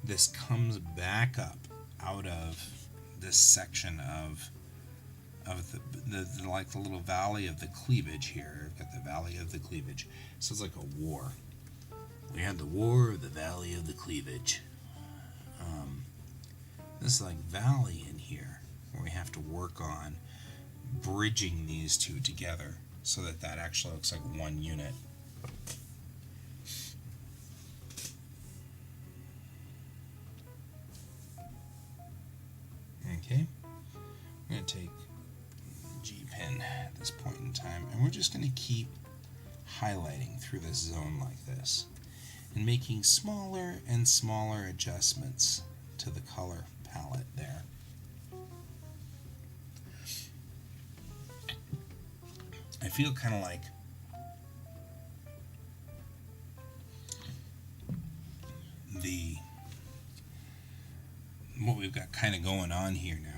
this comes back up out of this section of the like the little valley of the cleavage here. We've got the valley of the cleavage. So it's like a war. We had the war of the valley of the cleavage. This like valley in here where we have to work on bridging these two together so that that actually looks like one unit. Okay, I'm going to take the G pen at this point in time, and we're just going to keep highlighting through this zone like this and making smaller and smaller adjustments to the color palette there. I feel kind of like what we've got kind of going on here now.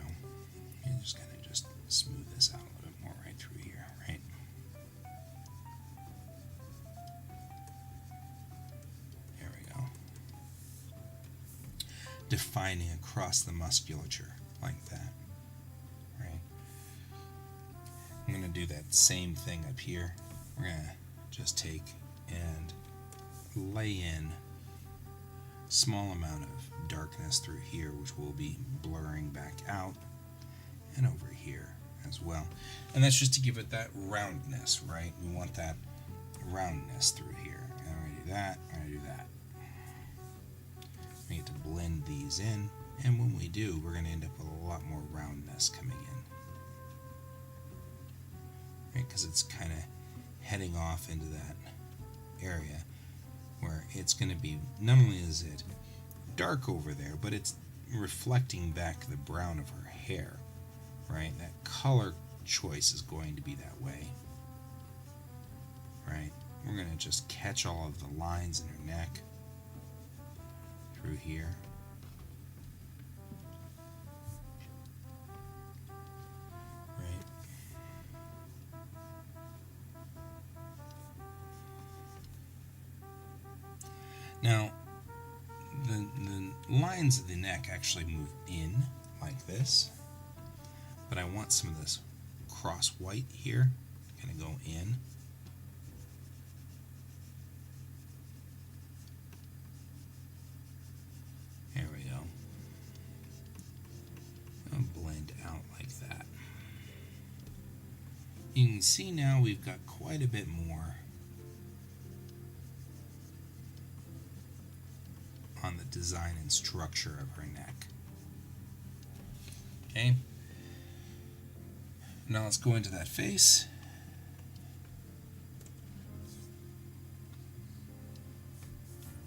I'm just going to just smooth this out a little bit more right through here, right? There we go. Defining across the musculature like that, right? I'm going to do that same thing up here. We're going to just take and lay in a small amount of darkness through here, which will be blurring back out, and over here as well. And that's just to give it that roundness, right? We want that roundness through here. And I'm going to do that, I'm going to do that. We get to blend these in, and when we do, we're going to end up with a lot more roundness coming in. Right? Because it's kind of heading off into that area where it's going to be, not only is it dark over there, but it's reflecting back the brown of her hair, right? That color choice is going to be that way, right? We're going to just catch all of the lines in her neck through here. Right? Now, the lines of the neck actually move in like this, but I want some of this cross white here kind of go in. There we go. I'll blend out like that. You can see now we've got quite a bit more on the design and structure of her neck. Okay. Now let's go into that face.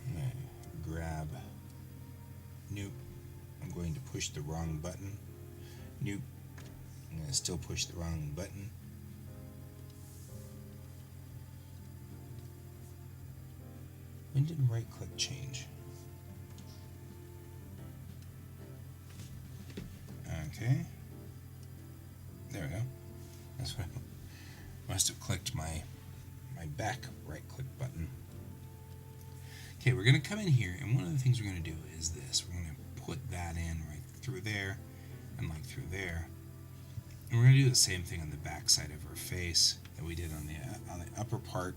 I'm going to grab, nope, I'm going to push the wrong button. Nope, I'm going to still push the wrong button. When did right click change? Okay. There we go. That's what I must have clicked my back right click button. Okay, we're going to come in here, and one of the things we're going to do is this. We're going to put that in right through there and like through there. And we're going to do the same thing on the back side of her face that we did on the upper part,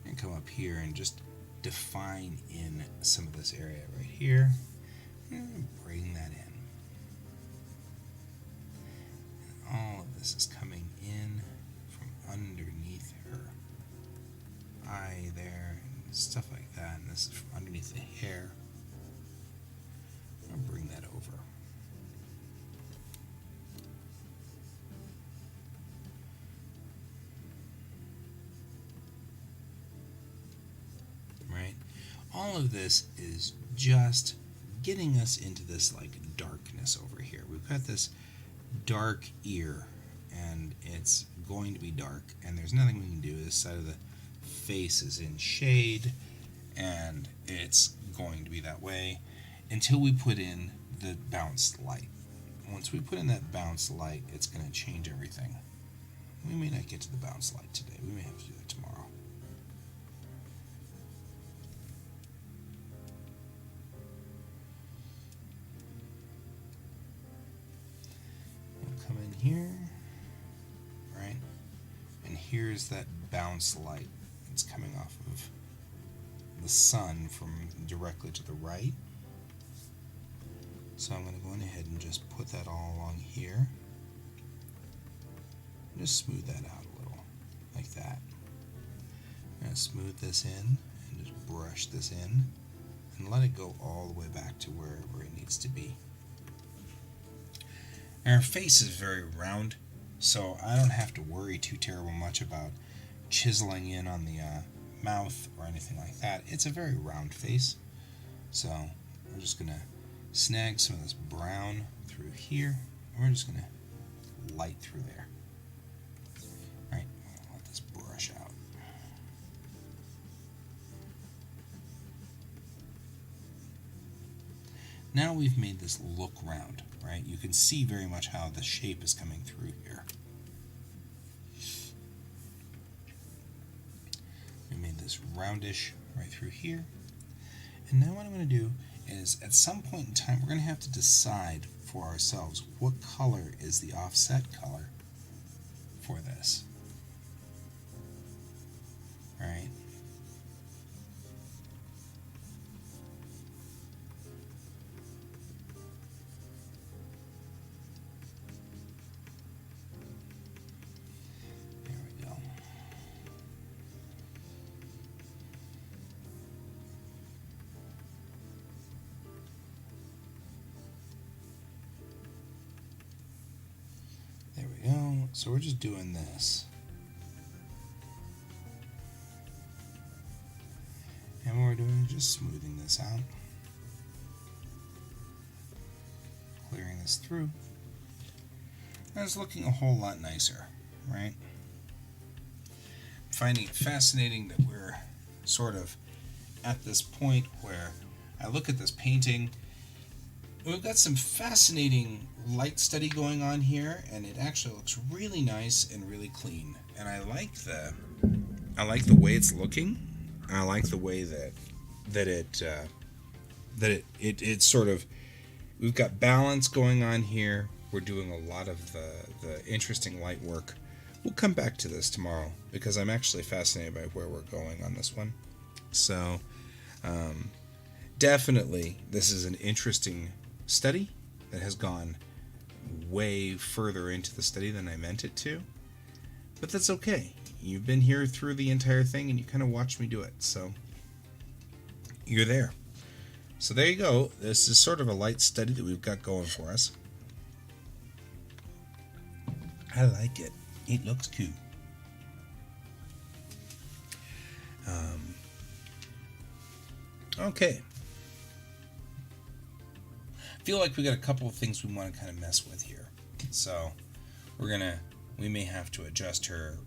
and come up here and just define in some of this area right here and bring that in. All of this is coming in from underneath her eye there and stuff like that, and this is from underneath the hair. I'll bring that over. Right? All of this is just getting us into this like darkness over here. We've got this dark ear, and it's going to be dark, and there's nothing we can do. This side of the face is in shade, and it's going to be that way until we put in the bounced light. Once we put in that bounced light, it's going to change everything. We may not get to the bounced light today. We may have to do it tomorrow. Come in here, right? And here's that bounce light. It's coming off of the sun from directly to the right. So I'm going to go ahead and just put that all along here. just smooth that out a little, like that. I'm going to smooth this in and just brush this in and let it go all the way back to wherever it needs to be. And our face is very round, so I don't have to worry too terrible much about chiseling in on the mouth or anything like that. It's a very round face, so we're just going to snag some of this brown through here, and we're just going to light through there. Alright, let this brush out. Now we've made this look round, right? You can see very much how the shape is coming through here. We made this roundish right through here. And now what I'm going to do is, at some point in time, we're going to have to decide for ourselves what color is the offset color for this. All right. There we go. There we go. So we're just doing this. And what we're doing is just smoothing this out. Clearing this through. And it's looking a whole lot nicer, right? Finding it fascinating that we're sort of at this point where I look at this painting. We've got some fascinating light study going on here, and it actually looks really nice and really clean. And I like the way it's looking. I like the way that it sort of, we've got balance going on here. We're doing a lot of the interesting light work. We'll come back to this tomorrow because I'm actually fascinated by where we're going on this one. So definitely this is an interesting study that has gone way further into the study than I meant it to. But that's okay. You've been here through the entire thing and you kind of watched me do it. So you're there. So there you go. This is sort of a light study that we've got going for us. I like it. It looks cool. Okay. I feel like we got a couple of things we want to kind of mess with here. So we may have to adjust her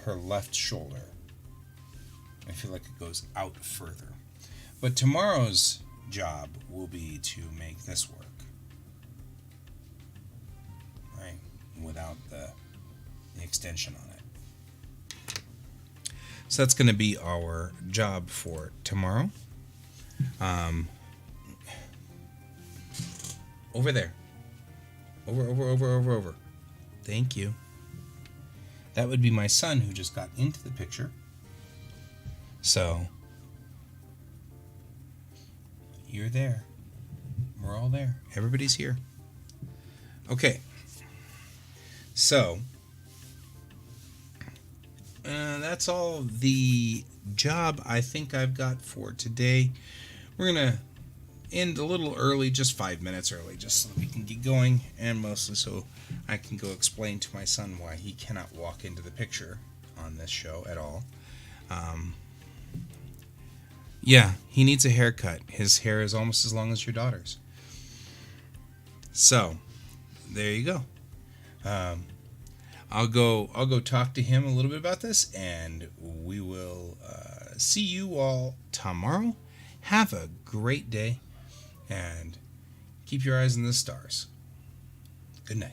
left shoulder. I feel like it goes out further. But tomorrow's job will be to make this work. Right? Without the extension on it. So that's going to be our job for tomorrow. Over there. Over. Thank you. That would be my son who just got into the picture. So, you're there. We're all there. Everybody's here. Okay. So, that's all the job I think I've got for today. We're going to end a little early, just 5 minutes early, just so we can get going, and mostly so I can go explain to my son why he cannot walk into the picture on this show at all. Yeah, he needs a haircut. His hair is almost as long as your daughter's. So, there you go. I'll go talk to him a little bit about this, and we will see you all tomorrow. Have a great day, and keep your eyes on the stars. Good night.